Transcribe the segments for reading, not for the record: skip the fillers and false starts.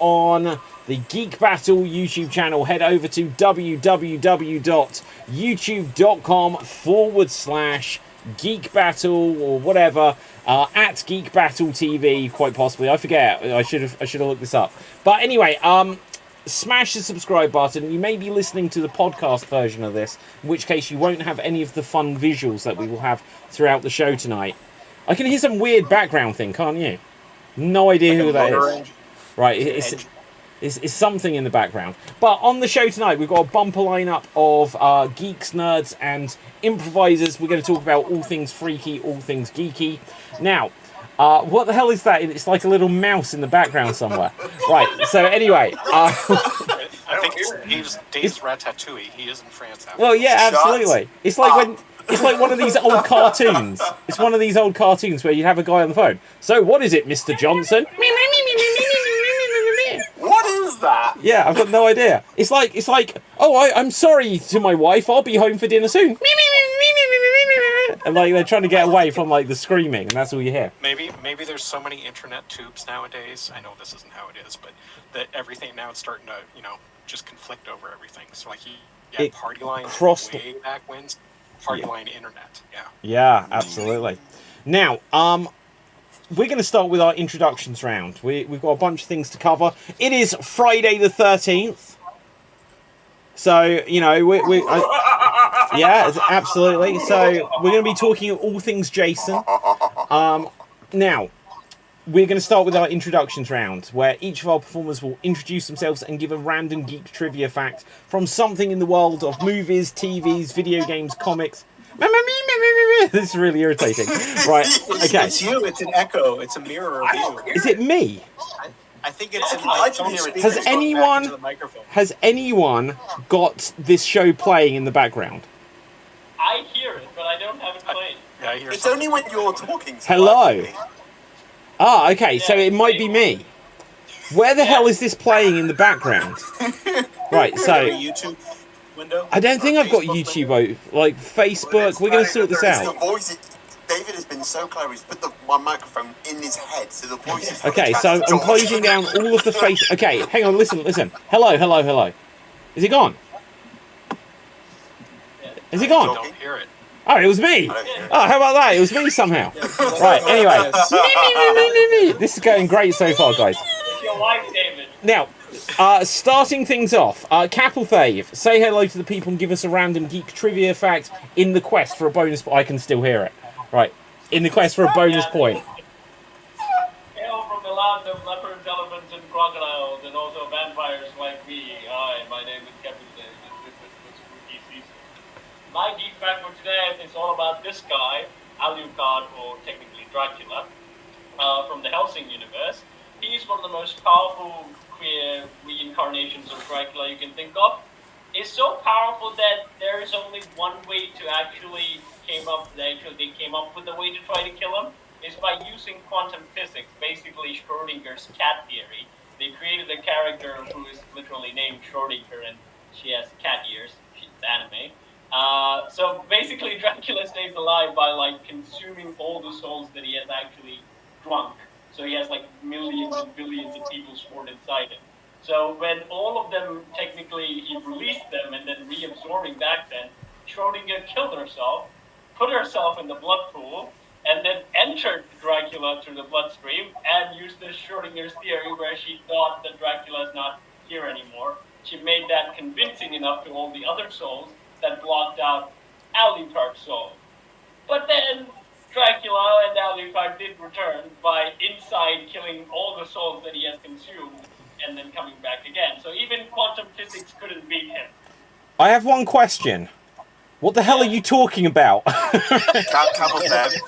On the Geek Battle YouTube channel, head over to www.youtube.com/Geek Battle or whatever, at Geek Battle TV, quite possibly. I forget. I should have looked this up. But anyway, smash the subscribe button. You may be listening to the podcast version of this, in which case you won't have any of the fun visuals that we will have throughout the show tonight. I can hear some weird background thing, can't you? No idea who that is. Right, it's something in the background. But on the show tonight, we've got a bumper lineup of geeks, nerds, and improvisers. We're going to talk about all things freaky, all things geeky. Now, what the hell is that? It's like a little mouse in the background somewhere. Right, so anyway. I think he's Dave's Ratatouille. He is in France. Well, yeah, absolutely. It's like when... It's like one of these old cartoons. It's one of these old cartoons where you have a guy on the phone. So, what is it, Mr. Johnson? What is that? Yeah, I've got no idea. It's like, oh, I'm sorry to my wife. I'll be home for dinner soon. And like they're trying to get away from like the screaming, and that's all you hear. Maybe there's so many internet tubes nowadays. I know this isn't how it is, but that everything now is starting to, just conflict over everything. So like party lines way back when. Party line internet, yeah. Yeah, absolutely. Now, we're going to start with our introductions round. We've got a bunch of things to cover. It is Friday the 13th. So, yeah, absolutely. So, we're going to be talking all things Jason. Now, we're going to start with our introductions round, where each of our performers will introduce themselves and give a random geek trivia fact from something in the world of movies, TVs, video games, comics. This is really irritating. Right, okay. It's you, it's an echo, it's a mirror of you. Is it me? I think it's Has anyone got this show playing in the background? I hear it, but I don't have it playing. I hear it's only when you're talking. Hello. Ah, okay, so it might be me. Where the hell is this playing in the background? Right, so... YouTube window? I don't think I've got YouTube, like Facebook. We're going to sort this out. David has been so clever, he's put my microphone in his head, so the voice is... Okay, so I'm closing down all of the face... Okay, hang on, listen. Hello. Is it gone? Is it gone? I don't hear it. Oh, it was me. Oh, how about that? It was me somehow. Right, anyway. This is going great so far, guys. It's your wife, David. Now, starting things off, Capelthave, say hello to the people and give us a random geek trivia fact in the quest for a bonus... I can still hear it. Right, in the quest for a bonus point. Hail from the land of leopards, elephants, and crocodiles, and also vampires like me. Hi, my name is Capelthave, and this is the spooky season. My geek fact for today is all about this guy, Alucard, or technically Dracula, from the Helsing universe. He's one of the most powerful queer reincarnations of Dracula you can think of. It's so powerful that there is only one way to actually they came up with a way to try to kill him, is by using quantum physics, basically Schrodinger's cat theory. They created a character who is literally named Schrodinger, and she has cat ears. She's anime. So basically Dracula stays alive by like consuming all the souls that he has actually drunk. So he has like millions and billions of people stored inside him. So when all of them, technically he released them and then reabsorbing back then, Schrodinger killed herself, put herself in the blood pool, and then entered Dracula through the bloodstream and used the Schrodinger's theory where she thought that Dracula is not here anymore. She made that convincing enough to all the other souls that blocked out Alucard's soul. But then Dracula and Alucard did return by inside killing all the souls that he has consumed and then coming back again. So even quantum physics couldn't beat him. I have one question. What the hell are you talking about?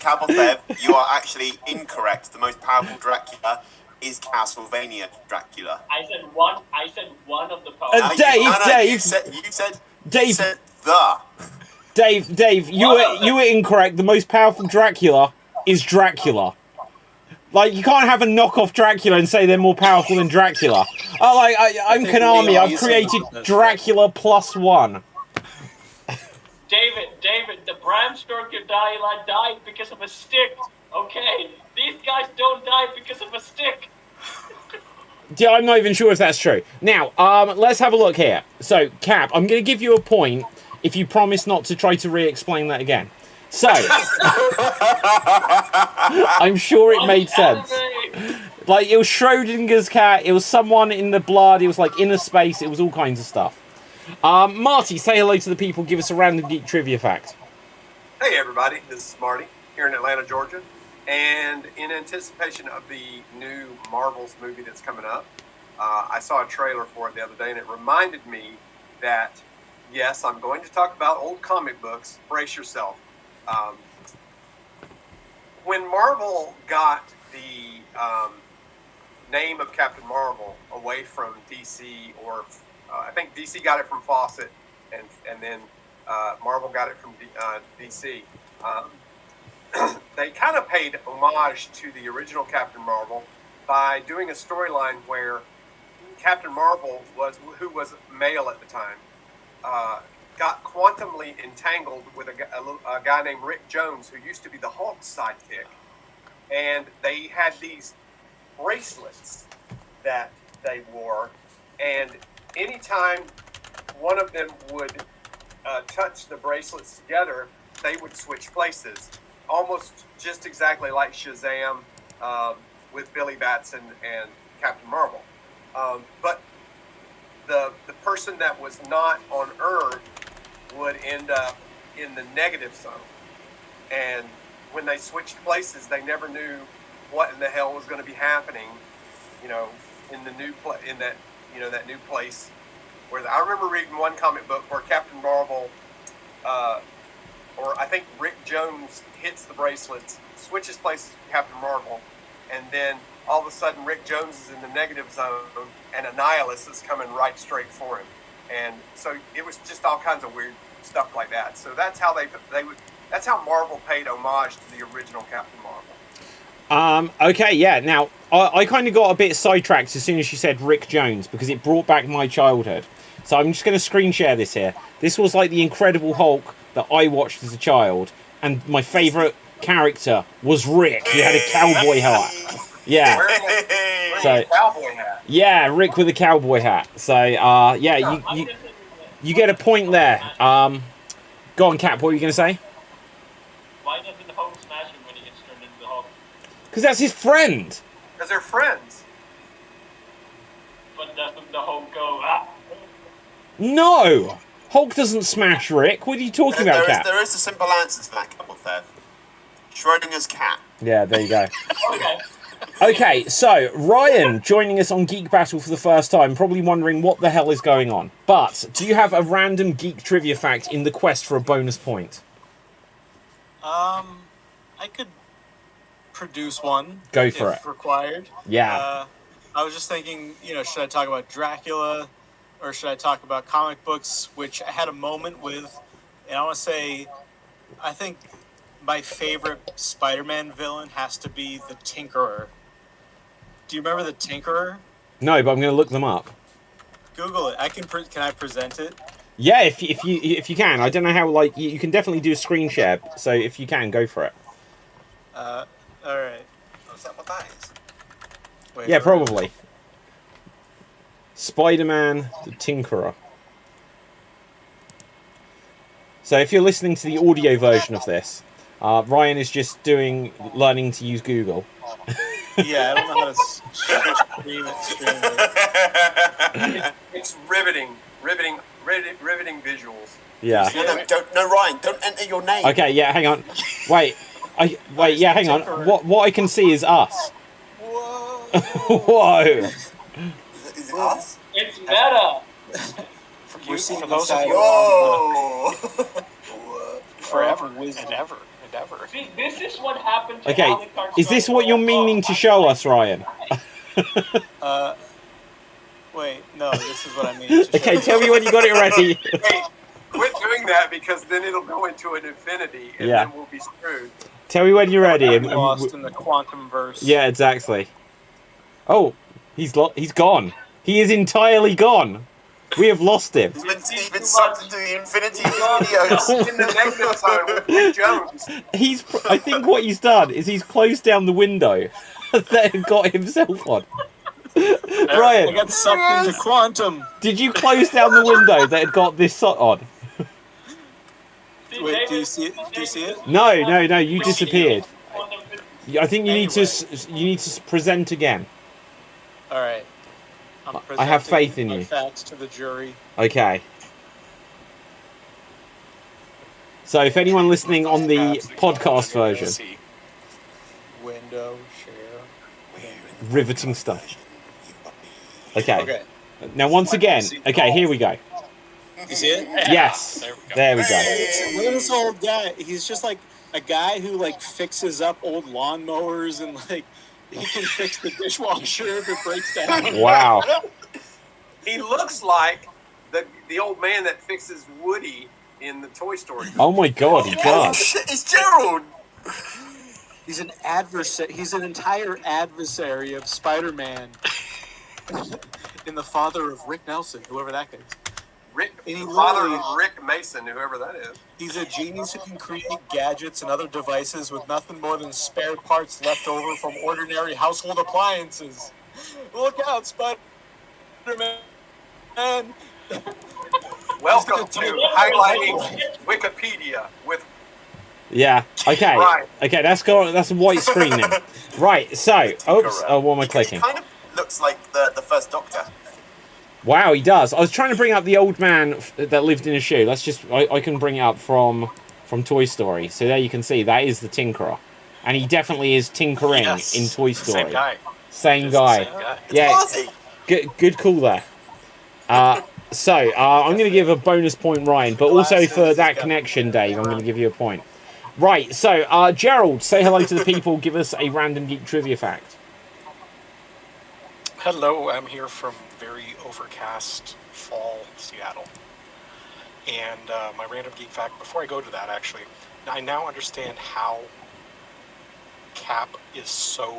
Capelthave, you are actually incorrect. The most powerful Dracula is Castlevania Dracula. I said one of the powerful. Dave, you were incorrect. The most powerful Dracula is Dracula. Like, you can't have a knockoff Dracula and say they're more powerful than Dracula. I'm Konami. I've created Dracula +1. David, the Bram Stoker died because of a stick, okay? These guys don't die because of a stick. Yeah, I'm not even sure if that's true. Now, let's have a look here. So, Cap, I'm going to give you a point if you promise not to try to re-explain that again. So, I'm sure it made sense. Like, it was Schrodinger's cat, it was someone in the blood, it was like inner space, it was all kinds of stuff. Marty, say hello to the people, give us a random geek trivia fact. Hey everybody, this is Marty, here in Atlanta, Georgia. And in anticipation of the new Marvels movie that's coming up, I saw a trailer for it the other day, and it reminded me that, yes, I'm going to talk about old comic books. Brace yourself. When Marvel got the name of Captain Marvel away from DC, or I think DC got it from Fawcett, and then Marvel got it from DC. They kind of paid homage to the original Captain Marvel by doing a storyline where Captain Marvel, who was male at the time, got quantumly entangled with a guy named Rick Jones, who used to be the Hulk's sidekick. And they had these bracelets that they wore, and anytime one of them would touch the bracelets together, they would switch places. Almost just exactly like Shazam with Billy Batson and Captain Marvel. But the person that was not on Earth would end up in the negative zone. And when they switched places, they never knew what in the hell was going to be happening, in the new that new place. Where I remember reading one comic book where Captain Marvel, or I think Rick Jones, hits the bracelets, switches places with Captain Marvel, and then all of a sudden Rick Jones is in the negative zone and a nihilist is coming right straight for him. And so it was just all kinds of weird stuff like that. So that's how that's how Marvel paid homage to the original Captain Marvel. Okay, yeah. Now, I kind of got a bit sidetracked as soon as you said Rick Jones, because it brought back my childhood. So I'm just going to screen share this here. This was like the Incredible Hulk that I watched as a child, and my favourite character was Rick. He had a cowboy hat. Yeah. So cowboy hat. Yeah, Rick with a cowboy hat. So yeah, you get a point there. Go on, Cap. What were you going to say? Why doesn't the Hulk smash him when he gets turned into the Hulk? Because that's his friend. Because they're friends. But doesn't the Hulk go, ah? No! Hulk doesn't smash Rick. What are you talking about, Cap? There is a simple answer to that, couple Thev. Schrodinger's cat. Yeah, there you go. Okay. Okay, so Ryan joining us on Geek Battle for the first time, probably wondering what the hell is going on. But do you have a random geek trivia fact in the quest for a bonus point? I could produce one. Go for if it. Required. Yeah. I was just thinking, should I talk about Dracula or should I talk about comic books, which I had a moment with, and I want to say, I think my favorite Spider-Man villain has to be the Tinkerer. Do you remember the Tinkerer? No, but I'm going to look them up. Google it. Can I present it? Yeah, if you can. I don't know how. Like you can definitely do a screen share. So if you can, go for it. All right. Oh, is that what that is? Wait, Yeah, probably. Spider-Man, the Tinkerer. So if you're listening to the audio version of this, Ryan is just learning to use Google. Yeah, I don't know how to stream it. It's riveting visuals. Yeah. No, Ryan, don't enter your name. Okay, yeah, hang on. Wait, yeah, hang on. What I can see is us. Whoa. Whoa. Is it us? It's meta! We're seeing For those of inside you Whoa. forever and ever. See, this is what happened to Okay, Alucard's is this what you're Star meaning Wars. to show us, Ryan? Wait, no, this is what I mean to show. Okay, tell me when you got it ready. Hey, quit doing that because then it'll go into an infinity and Yeah. then we'll be screwed. Tell me when you're ready. I'm lost in the quantum verse. Yeah, exactly. Oh, he's gone. He is entirely gone. We have lost him. He's been sucked into the infinity of videos. In the negative zone with Rick Jones. I think what he's done is he's closed down the window that he got himself on. Ryan, I got sucked into quantum. did you close down the window that had got this on? Wait, do you see it? Do you see it? No, you disappeared. I think you need to present again. All right. I have faith in you. Facts to the jury. Okay. So if anyone listening on the podcast version, Window share. riveting stuff. Okay. Now once again, okay, here we go. You see it? Yes. There we go. Look at this old guy. He's just like a guy who like fixes up old lawnmowers and like he can fix the dishwasher if it breaks down. Wow. He looks like the old man that fixes Woody in the Toy Story. Oh my God, he does. It's Gerald. He's an adversary. He's an entire adversary of Spider-Man. And the father of Rick Nelson, whoever that guy is. Father of Rick Mason, whoever that is. He's a genius who can create gadgets and other devices with nothing more than spare parts left over from ordinary household appliances. Look out, Spider-Man! Welcome to Highlighting Wikipedia with. Yeah. Okay. Right. Okay. That's a white screen now. Right. So, oops. Oh, what am I clicking? He kind of looks like the first Doctor. Wow, he does. I was trying to bring up the old man that lived in a shoe. Let's just. I can bring it up from Toy Story. So there you can see that is the Tinkerer, and he definitely is tinkering in Toy Story. Same guy. Yeah. Good call there. So I'm going to give a bonus point, Ryan, but also for that connection, Dave, I'm going to give you a point. Right. So Gerald, say hello to the people. Give us a random geek trivia fact. Hello, I'm here from very overcast fall Seattle. And my random geek fact, before I go to that, actually, I now understand how Cap is so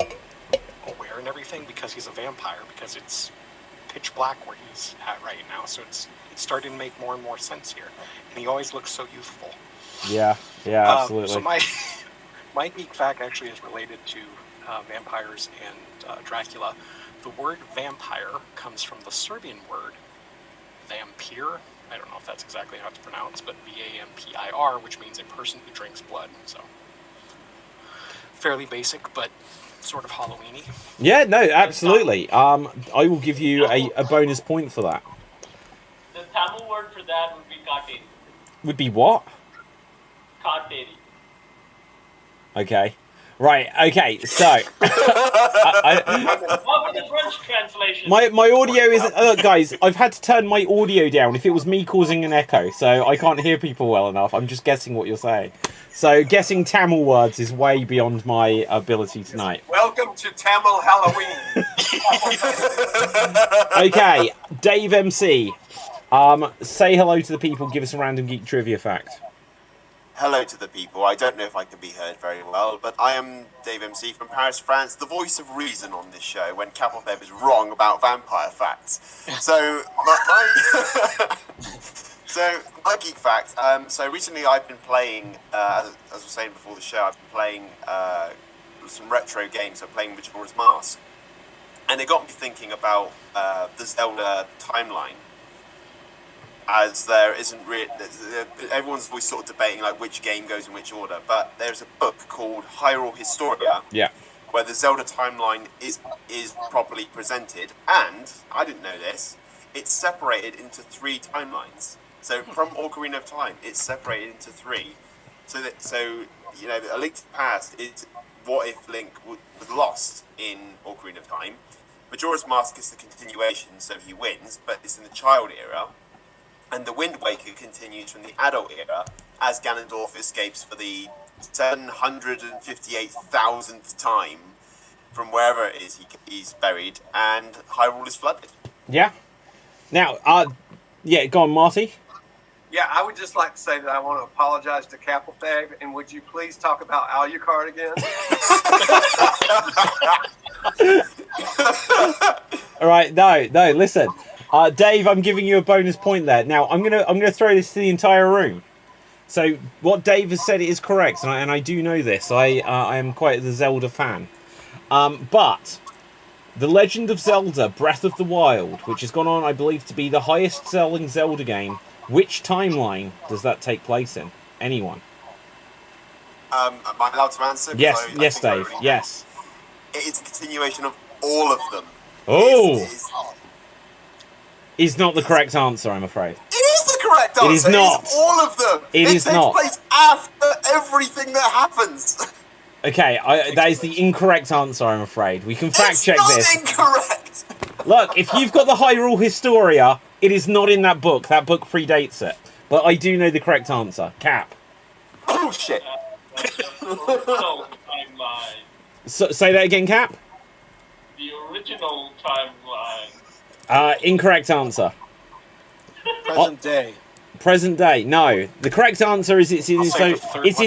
aware and everything because he's a vampire, because it's pitch black where he's at right now. So it's starting to make more and more sense here. And he always looks so youthful. Yeah, absolutely. So my geek fact actually is related to vampires and Dracula. The word vampire comes from the Serbian word vampir. I don't know if that's exactly how it's pronounced, but vampir, which means a person who drinks blood. So fairly basic, but sort of Halloween-y. Yeah, no, absolutely. I will give you a bonus point for that. The Tamil word for that would be Kateri. Would be what? Kateri. Okay. Right, okay, so What was the French translation? my audio isn't look guys, I've had to turn my audio down if it was me causing an echo, so I can't hear people well enough. I'm just guessing what you're saying. So guessing Tamil words is way beyond my ability tonight. Welcome to Tamil Halloween. Okay, Dave MC. Say hello to the people, give us a random geek trivia fact. Hello to the people. I don't know if I can be heard very well, but I am Dave MC from Paris, France, the voice of reason on this show when Capofeb is wrong about vampire facts. So, my geek fact. So recently I've been playing, as I was saying before the show, I've been playing some retro games. I'm playing Majora's Mask. And it got me thinking about the Zelda timeline. As there isn't really, everyone's always sort of debating like which game goes in which order, but there's a book called Hyrule Historia, where the Zelda timeline is properly presented, and I didn't know this. It's separated into 3 timelines. So from Ocarina of Time, it's separated into 3. So you know, A Link to the Past is what if Link was lost in Ocarina of Time. Majora's Mask is the continuation, so he wins, but it's in the child era. And the Wind Waker continues from the adult era as Ganondorf escapes for the 758,000th time from wherever it is he's buried, and Hyrule is flooded. Yeah. Now, go on, Marty. Yeah, I would just like to say that I want to apologize to Capofeb, and would you please talk about Alucard again? All right, no, listen. Dave, I'm giving you a bonus point there. Now, I'm gonna throw this to the entire room. So, what Dave has said is correct, and I do know this. I am quite the Zelda fan. But The Legend of Zelda Breath of the Wild, which has gone on, I believe, to be the highest selling Zelda game. Which timeline does that take place in? Anyone? Am I allowed to answer? Yes, I yes, think I Dave, already know. yes. It is a continuation of all of them. Oh! Is not the correct answer, I'm afraid. It is the correct answer. It is not. It is all of them. It is takes not. place after everything that happens. Okay, that is the incorrect answer, I'm afraid. We can fact check this. It's not incorrect. Look, if you've got the Hyrule Historia, it is not in that book. That book predates it. But I do know the correct answer. Cap. Bullshit. The original timeline. So, say that again, Cap. The original timeline. Incorrect answer. Present day. Present day. No. The correct answer is it's its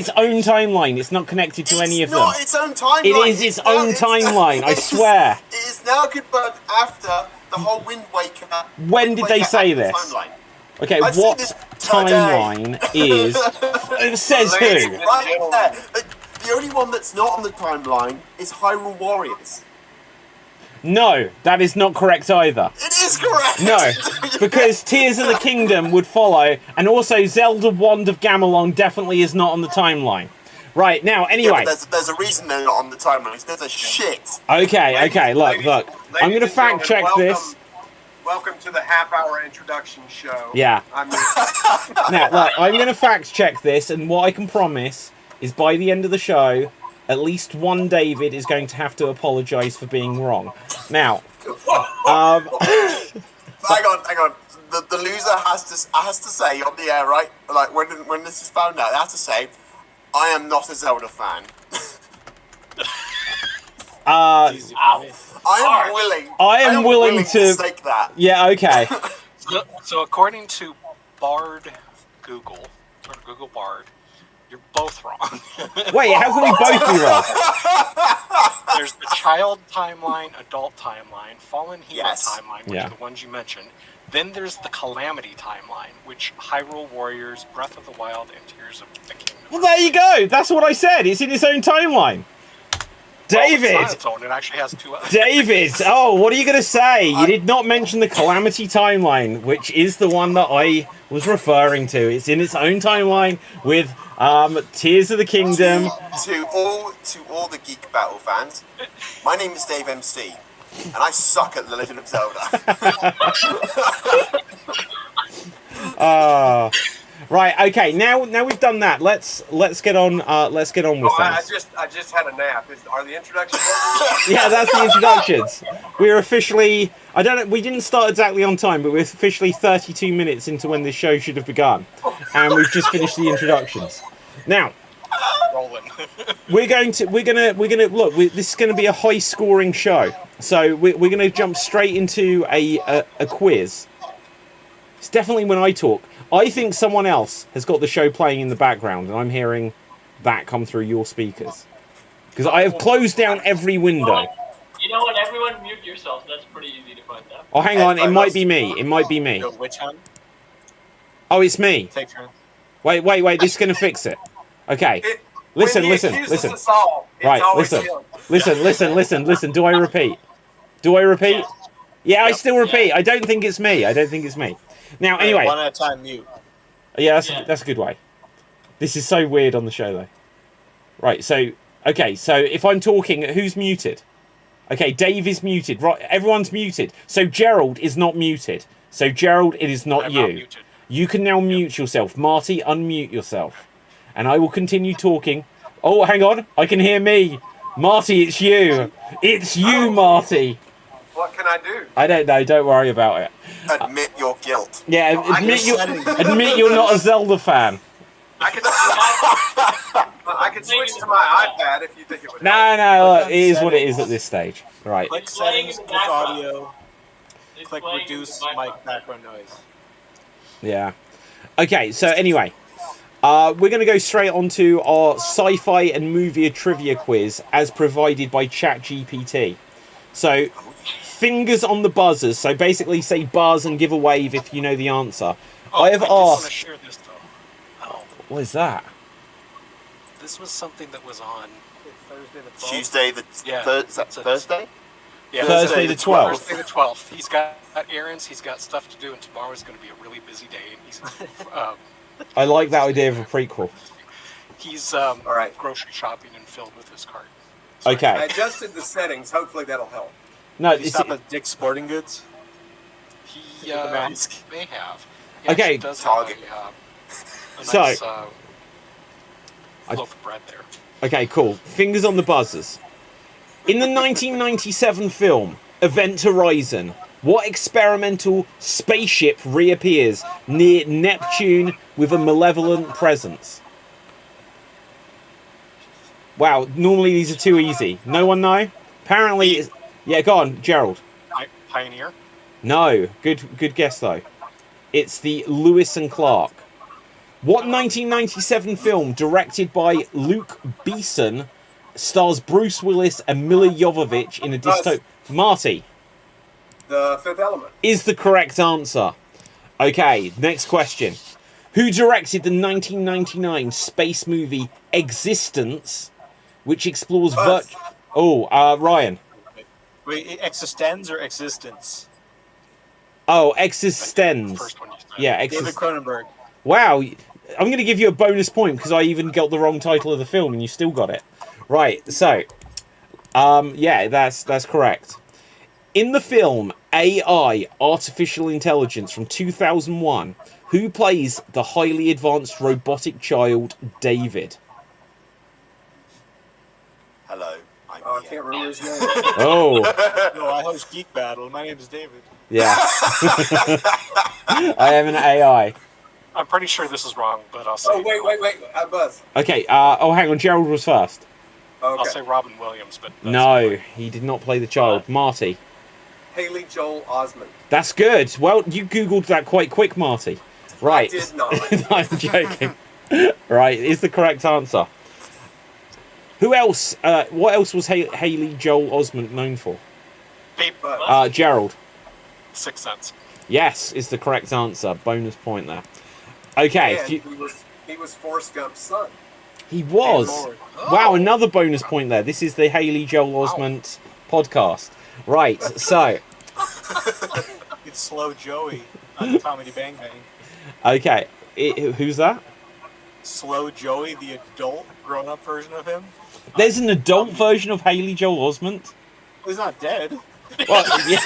own timeline. It's not connected to any of them. It's not its own timeline. It is its own timeline, I swear. It is now confirmed after the whole Wind Waker. When did they say this? Timeline. Okay, I've seen what this timeline is... It says who? Right there. The only one that's not on the timeline is Hyrule Warriors. No, that is not correct either. It is correct! No, because Tears of the Kingdom would follow, and also Zelda Wand of Gamelon definitely is not on the timeline. Right, now, anyway. Yeah, there's a reason they're not on the timeline. There's a shit. Okay, look. I'm going to fact check this. Welcome to the half-hour introduction show. Yeah. Now, look, I'm going to fact check this, and what I can promise is by the end of the show, at least one David is going to have to apologise for being wrong. Now, hang on. The loser has to say on the air, right? Like when this is found out, they have to say, "I am not a Zelda fan." I am willing to stake that. Yeah. Okay. So according to Google Bard, you're both wrong. Wait, how can we both be wrong? There's the child timeline, adult timeline, fallen hero timeline, which are the ones you mentioned. Then there's the calamity timeline, which Hyrule Warriors, Breath of the Wild, and Tears of the Kingdom. Well, there you go. That's what I said. It's in its own timeline. David! Well, it's on its own. It actually has two others. David! Oh, what are you going to say? You did not mention the Calamity timeline, which is the one that I was referring to. It's in its own timeline with Tears of the Kingdom. To all the Geek Battle fans, my name is Dave MC, and I suck at The Legend of Zelda. Right. Okay. Now we've done that. Let's get on. Let's get on with things. I just had a nap. Are the introductions? Yeah, that's the introductions. We're officially. I don't know. We didn't start exactly on time, but we're officially 32 minutes into when this show should have begun, and we've just finished the introductions. Now, rolling. we're gonna look. This is gonna be a high scoring show, so we're gonna jump straight into a quiz. It's definitely when I talk. I think someone else has got the show playing in the background, and I'm hearing that come through your speakers. Because I have closed down every window. You know what? Everyone mute yourself. That's pretty easy to find out. Oh, hang on. It might be me. It might be me. Which one? Oh, it's me. Take turn. Wait. This is going to fix it. Okay. Listen. Right, listen. Do I repeat? Yeah, I still repeat. I don't think it's me. Now, anyway. One at a time, mute. Yeah, that's a good way. This is so weird on the show, though. Right, so if I'm talking, who's muted? Okay, Dave is muted. Right, everyone's muted. So Gerald is not muted. So Gerald, it is not you. Muted. You can now mute yourself. Marty, unmute yourself. And I will continue talking. Oh, hang on. I can hear me. Marty, it's you. It's you, Marty. What can I do? I don't know. Don't worry about it. Admit your guilt. Yeah, admit you're not a Zelda fan. I can switch to my iPad if you think it would. No. It is what it is at this stage. Right. Click settings, click audio, click reduce mic background noise. Yeah. Okay. So anyway, we're going to go straight onto our sci-fi and movie trivia quiz as provided by ChatGPT. So. Fingers on the buzzers, so basically say buzz and give a wave if you know the answer. I have asked... Share this, though. Oh. What is that? This was something that was on... Thursday the 12th. Tuesday the Yeah, Thursday? Yeah, Thursday the 12th. Thursday the 12th. He's got errands. He's got stuff to do, and tomorrow's going to be a really busy day. And he's I like that idea of a prequel. he's right. grocery shopping and filled with his cart. Okay. I adjusted the settings. Hopefully that'll help. No, Did you stop at Dick's Sporting Goods? He The mask. may have. He Okay. actually does Target. have a So- nice loaf of bread there. Okay, cool. Fingers on the buzzers. In the 1997 film Event Horizon, what experimental spaceship reappears near Neptune with a malevolent presence? Wow, normally these are too easy. No one know? Apparently, it's... Yeah, go on, Gerald. Pioneer. No, good guess though. It's the Lewis and Clark. What 1997 film directed by Luke Besson stars Bruce Willis and Mila Jovovich in a dystopian... Marty The Fifth Element. is the correct answer. Okay, next question. Who directed the 1999 space movie Existence, which explores Buzz. Ryan. Wait, existence or existence? Oh, Existence. First one you said. Yeah, David Cronenberg. Wow, I'm going to give you a bonus point because I even got the wrong title of the film and you still got it. Right, so, yeah, that's correct. In the film AI, Artificial Intelligence from 2001, who plays the highly advanced robotic child David? Hello. I'm Oh, I here. can't remember his name. Oh, No, I host Geek Battle. My name is David. yeah. I am an AI. I'm pretty sure this is wrong, but I'll say. Oh, wait. Buzz. Okay, hang on, Gerald was first. I'll Okay. say Robin Williams, but that's No, he did not play the child. Marty. Haley Joel Osment. That's good. Well, you Googled that quite quick, Marty. Right. I did not. No, I'm joking. Right, is the correct answer. Who else? What else was Haley Joel Osment known for? Babe, Gerald. Sixth Sense. Yes, is the correct answer. Bonus point there. Okay, And he was Forrest Gump's son. he was. Lord. Wow, another bonus point there. This is the Haley Joel Osment podcast. Right, so It's Slow Joey on Comedy Bang Bang. okay, who's that? Slow Joey, the adult grown-up version of him. There's an adult version of Haley Joel Osment. He's not dead. Well, yeah.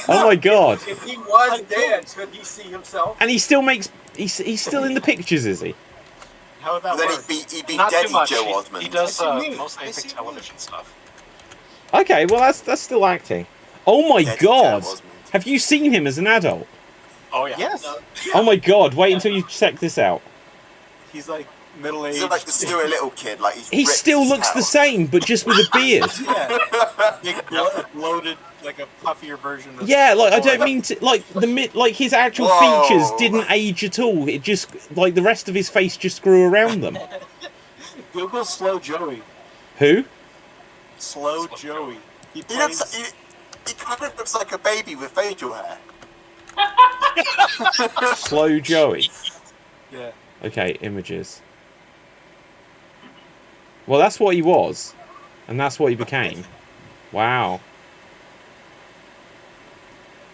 Oh my god! If he was dead, could he see himself? And he still makes. He's still in the pictures, is he? How would that Then work? he'd be Not Daddy too much. Joe He Osmond. does What do you mean? mostly Yes, I think he television stuff. Okay, well that's still acting. Oh my Daddy Joe god! Osmond. Have you seen him as an adult? Oh yeah. Yes. Oh my god! Wait until you check this out. He's like middle-aged. He's like the Stuart Little kid. Like He ripped still his looks hat the off. same, but just with a beard. Yeah. Big bloated, like a puffier version of. Yeah, like I don't mean to like like his actual Whoa. features didn't age at all. It just like the rest of his face just grew around them. Google Slow Joey. Who? Slow Joey. He He looks. plays. He kind of looks like a baby with facial hair. Slow Joey. Yeah. Okay, images. Well, that's what he was, and that's what he became. Wow.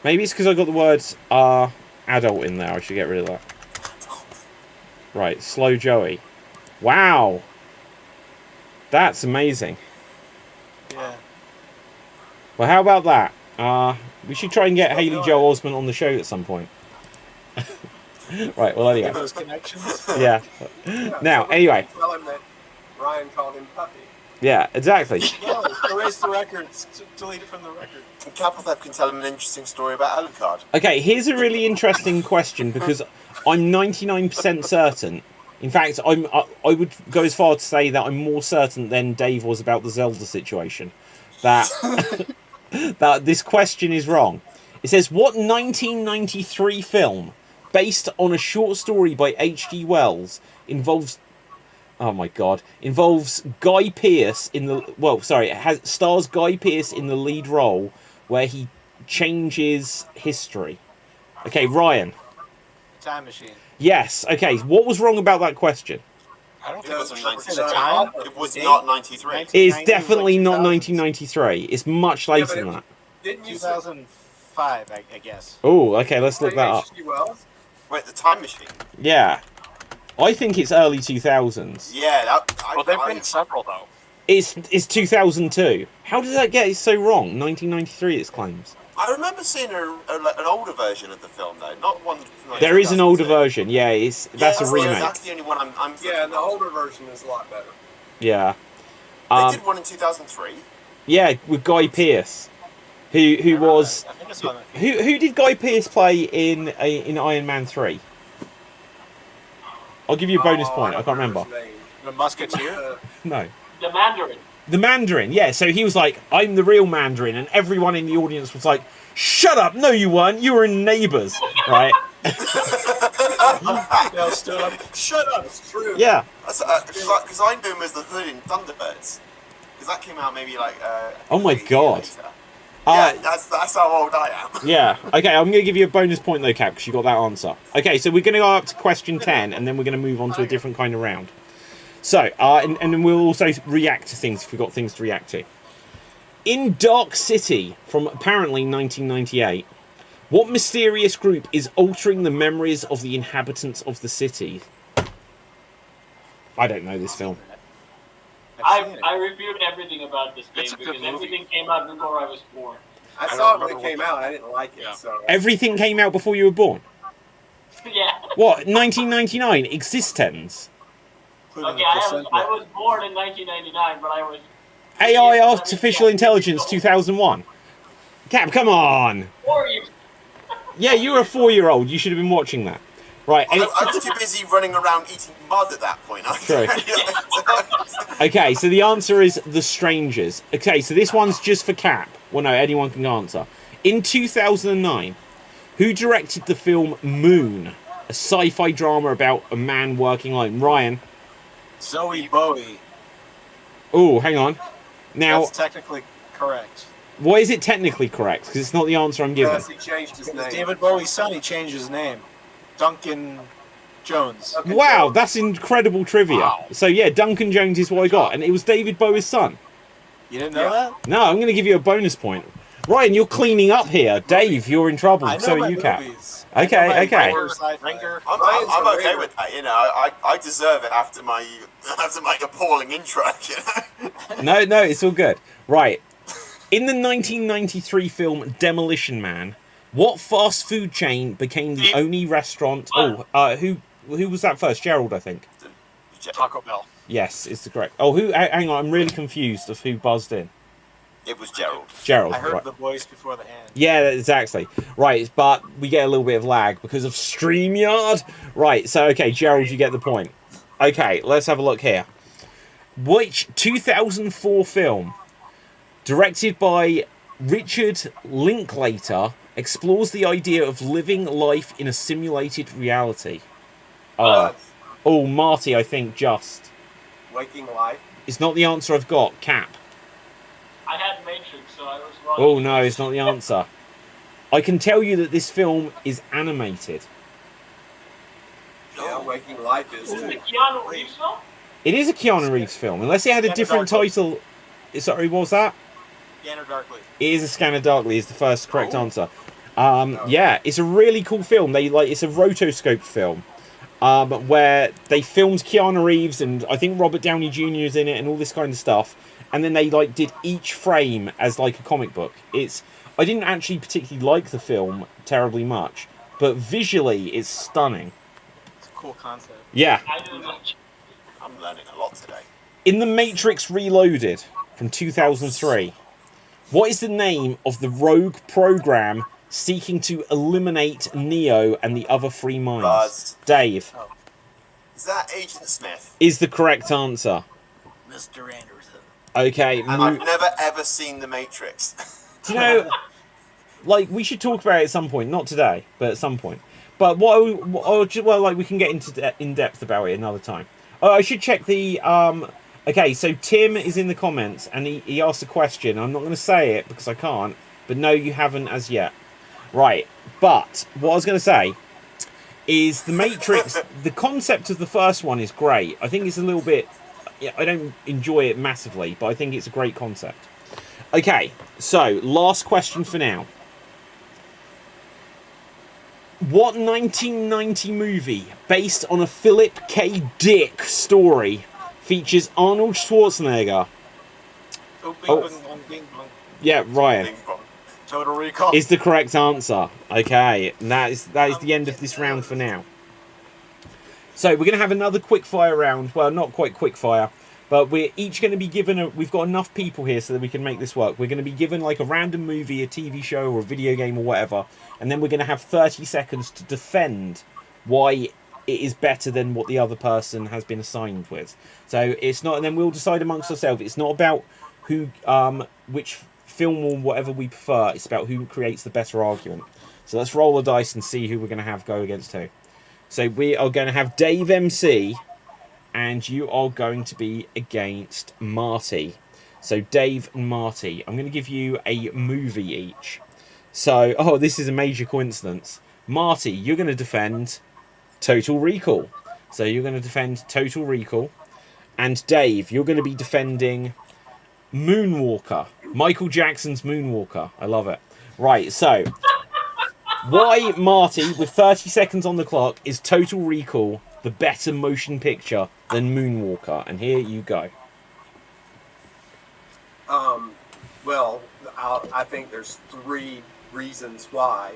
Maybe it's because I got the words adult in there. I should get rid of that. Right, Slow Joey. Wow. That's amazing. Yeah. Well, how about that? We should try and get Haley Joel Osment on the show at some point. Right, well, Get anyway. those connections. Yeah. Now, anyway. Tell him that Ryan called him Puffy. Yeah, exactly. No, erase the records. Delete it from the record. And Capelthep can tell him an interesting story about Alucard. Okay, here's a really interesting question because I'm 99% certain. In fact, I would go as far to say that I'm more certain than Dave was about the Zelda situation. That that this question is wrong. It says, what 1993 film based on a short story by H.G. Wells involves Guy Pearce in the stars Guy Pearce in the lead role where he changes history. Okay, Ryan. Time Machine. Yes. Okay. What was wrong about that question? I don't It think it was was in a 93. It was not 93. It's definitely not 1993. It's much later than that. Didn't you 2005, I guess. Oh, okay, let's look that up. H.G. Wells? Wait, the Time Machine. Yeah. I think it's early 2000s. Yeah, Well, there've been several though. It's 2002. How did that get it so wrong? 1993, it claims. I remember seeing an older version of the film though, not one. From There is an older 2002. version. Yeah, that's a remake. That's the only one I'm Yeah, the older version is a lot better. Yeah. They did one in 2003. Yeah, with Guy Pearce, who was I think it's on who did Guy Pearce play in Iron Man 3? I'll give you a bonus point. I can't remember. the Musketeer. No. The Mandarin. The Mandarin, yeah. So he was like, I'm the real Mandarin. And everyone in the audience was like, shut up. No, you weren't. You were in Neighbours, right? They'll stood up. Shut up. It's true. Yeah. Because I knew him as the Hood in Thunderbirds. Because that came out maybe like. Oh my a year God. later. Yeah, that's how old I am. Yeah. Okay, I'm going to give you a bonus point, though, Cap, because you got that answer. Okay, so we're going to go up to question 10, and then we're going to move on to a different kind of round. So, and then we'll also react to things if we've got things to react to. In Dark City, from apparently 1998, what mysterious group is altering the memories of the inhabitants of the city? I don't know this film. I reviewed everything about this game It's a good because movie. everything came out before I was born. I I saw it don't when it remember came what out. I didn't like it. Yeah. So Everything came out before you were born. Yeah. What, 1999? Existence? Okay, I was born in 1999, but I was... AI Artificial Intelligence 2001. Cap, come on! 4 years. Yeah, you were a 4-year-old. You should have been watching that. Right. I was too busy running around eating mud at that point. True. Okay, so the answer is The Strangers. Okay, so this one's just for Cap. Well, no, anyone can answer. In 2009, who directed the film Moon? A sci-fi drama about a man working alone. Ryan. Zoe Bowie. Oh, hang on. Now, That's technically correct. why is it technically correct? Because it's not the answer I'm giving. because he changed his Because name. David Bowie's son, he changed his name. Duncan Jones. Okay, Wow, so- that's incredible trivia. Wow. So yeah, Duncan Jones is what I got, and it was David Bowie's son. You didn't know that? No, I'm going to give you a bonus point. Ryan, you're cleaning up here. Dave, you're in trouble. I know So my are you, Cap. movies. Okay, I know my okay. horror sci-fi. Ringer. I'm okay with that. You know, I deserve it after my appalling intro. You know? No, it's all good. Right. In the 1993 film Demolition Man, what fast food chain became the only restaurant... who was that first? Gerald, I think. Taco Bell. Yes, it's the correct... Oh, who? Hang on, I'm really confused of who buzzed in. It was Gerald. Gerald, I heard right. the voice before the hand. Yeah, exactly. Right, but we get a little bit of lag because of StreamYard. Right, so, okay, Gerald, you get the point. Okay, let's have a look here. Which 2004 film, directed by Richard Linklater, explores the idea of living life in a simulated reality? Oh, Marty, I think, just. Waking Life. It's not the answer I've got. Cap. I had Matrix, so I was wrong. Oh, no, it's not the answer. I can tell you that this film is animated. Yeah, Waking Life is Is it the too. Keanu Reeves film? It is a Keanu Reeves film, unless it had a different title. Sorry, what was that? Scanner Darkly. It is A Scanner Darkly is the first correct answer. Yeah, it's a really cool film. It's a rotoscope film where they filmed Keanu Reeves and I think Robert Downey Jr. is in it and all this kind of stuff. And then they did each frame as a comic book. I didn't actually particularly like the film terribly much, but visually it's stunning. It's a cool concept. Yeah. I didn't like it. I'm learning a lot today. In The Matrix Reloaded from 2003, what is the name of the rogue program seeking to eliminate Neo and the other three minds? Buzz. Dave Is that Agent Smith? is the correct answer. Mr. Anderson. Okay, And I've never ever seen The Matrix. do you know, we should talk about it at some point. Not today, but at some point. But we can get into in depth about it another time. I should check the. Okay, so Tim is in the comments and he asked a question. I'm not going to say it because I can't. But no, you haven't as yet. Right, but what I was going to say is the Matrix. The concept of the first one is great. I think it's a little bit. Yeah, I don't enjoy it massively, but I think it's a great concept. Okay, so last question for now. What 1990 movie based on a Philip K. Dick story features Arnold Schwarzenegger? Yeah, Ryan. Total Recall is the correct answer. Okay, and that is the end of this round for now. So we're going to have another quick fire round. Well, not quite quick fire, but we're each going to be given we've got enough people here so that we can make this work. We're going to be given like a random movie, a TV show, or a video game, or whatever, and then we're going to have 30 seconds to defend why it is better than what the other person has been assigned with. So it's not, and then we'll decide amongst ourselves. It's not about who, which film or whatever we prefer. It's about who creates the better argument. So let's roll the dice and see who we're going to have go against who. So we are going to have Dave MC, and you are going to be against Marty. So Dave and Marty, I'm going to give you a movie each. So, oh, this is a major coincidence. Marty, you're going to defend Total Recall. So you're going to defend Total Recall. And Dave, you're going to be defending Moonwalker. Michael Jackson's Moonwalker. I love it. Right, so why, Marty, with 30 seconds on the clock, is Total Recall the better motion picture than Moonwalker? And here you go. Well, I think there's 3 reasons why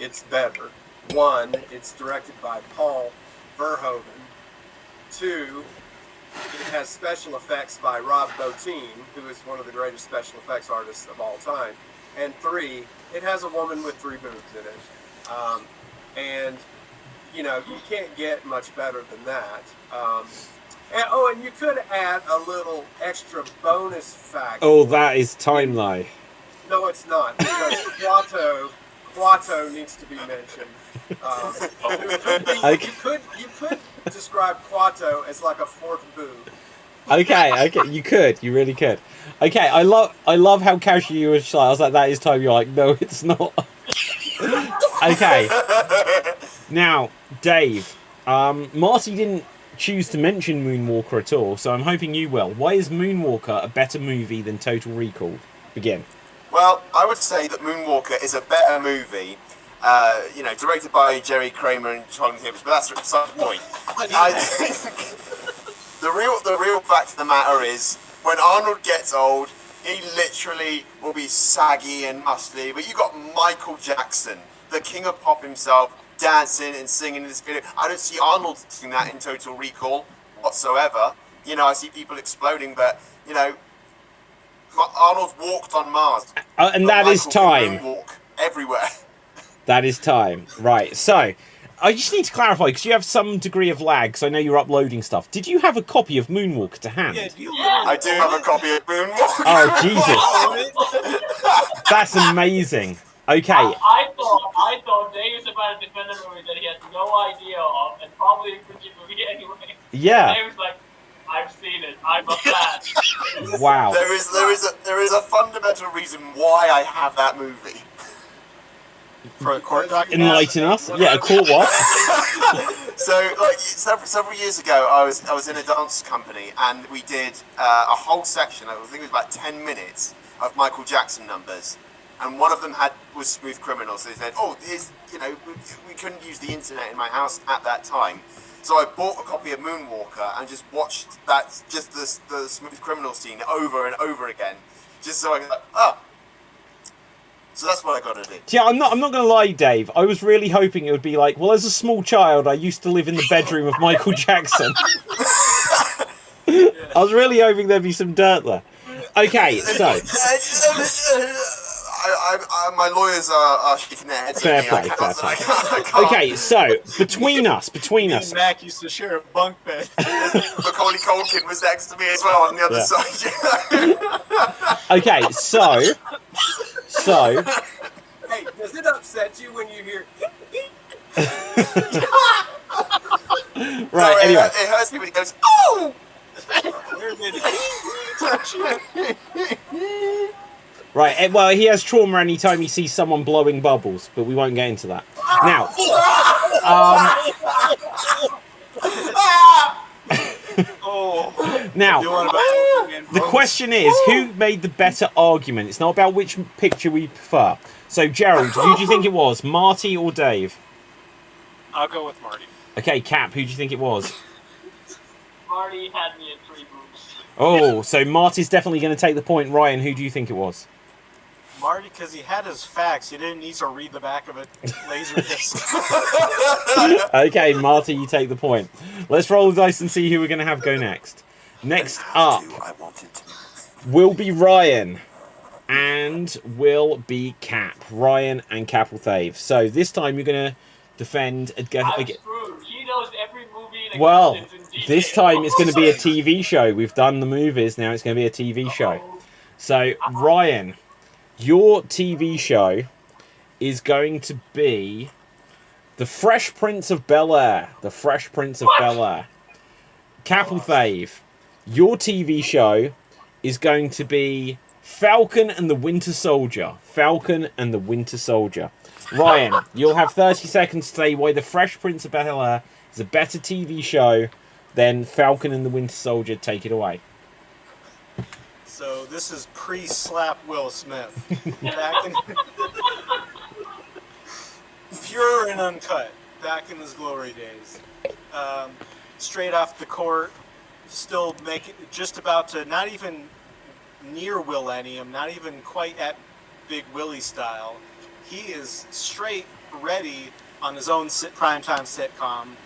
it's better. 1, it's directed by Paul Verhoeven. 2, it has special effects by Rob Bottin, who is one of the greatest special effects artists of all time. And 3, it has a woman with 3 boobs in it. And, you know, you can't get much better than that. And you could add a little extra bonus fact. Oh, that is timeline. No, it's not, because Quato needs to be mentioned. You could describe Quato as like a 4th boob. Okay, you could, you really could. Okay, I love how casual you were. I was like, that is time. You're like, no, it's not. Okay. Now, Dave, Marty didn't choose to mention Moonwalker at all, so I'm hoping you will. Why is Moonwalker a better movie than Total Recall? Begin. Well, I would say that Moonwalker is a better movie, directed by Jerry Kramer and John Hibbs, but that's beside the point. I think the real fact of the matter is, when Arnold gets old, he literally will be saggy and muscly, but you got Michael Jackson, the king of pop himself, dancing and singing in this video. I don't see Arnold doing that in Total Recall whatsoever. You know, I see people exploding, but, you know, Arnold walked on Mars. And that is time. Walk everywhere. That is time. Right, so I just need to clarify, because you have some degree of lag, because I know you're uploading stuff. Did you have a copy of Moonwalker to hand? I do have a copy of Moonwalker. Oh, Jesus. That's amazing. Okay. I thought Dave was about to defend a movie that he has no idea of, and probably a good movie anyway. Yeah. Dave was like, I've seen it. I'm a fan. Wow. There is a fundamental reason why I have that movie. For a court document? Enlighten us. Yeah, a court what? So, like, several years ago, I was in a dance company, and we did a whole section. I think it was about 10 minutes of Michael Jackson numbers, and one of them was Smooth Criminal. So they said, "Oh, we couldn't use the internet in my house at that time." So I bought a copy of Moonwalker and just watched the Smooth Criminal scene over and over again, just so I could, So that's what I got to do. Yeah, I'm not going to lie, Dave. I was really hoping it would be like, well, as a small child, I used to live in the bedroom of Michael Jackson. I was really hoping there'd be some dirt there. Okay, so my lawyers are shaking their heads fair at me. play. I can't. Okay, so between us. Me and Mac used to share a bunk bed. Macaulay Culkin was next to me as well on the other side. Okay, so. Hey, does it upset you when you hear? Right. Anyway, it hurts me when he goes, "Oh!" Right, well, he has trauma anytime he sees someone blowing bubbles, but we won't get into that. Now, now, the question is, who made the better argument? It's not about which picture we prefer. So, Gerald, who do you think it was, Marty or Dave? I'll go with Marty. Okay, Cap, who do you think it was? Marty had me at 3 moves. Oh, so Marty's definitely going to take the point. Ryan, who do you think it was? Marty, because he had his facts. He didn't need to read the back of a laser disc. Okay, Marty, you take the point. Let's roll the dice and see who we're going to have go next. Next up will be Ryan and will be Cap. Ryan and Cap will save. So this time you're going to defend again. He knows every movie in Well, existence in this detail. time it's going to be a TV show. We've done the movies, now it's going to be a TV show. So, Ryan, your TV show is going to be The Fresh Prince of Bel-Air. The Fresh Prince of Bel-Air. Capital Fave, your TV show is going to be Falcon and the Winter Soldier. Falcon and the Winter Soldier. Ryan, you'll have 30 seconds to say why The Fresh Prince of Bel-Air is a better TV show than Falcon and the Winter Soldier. Take it away. So this is pre-slap Will Smith. Pure and uncut. Back in his glory days. Straight off the court. Still just about to, not even near Willennium, not even quite at Big Willie style. He is straight ready on his own primetime sitcom.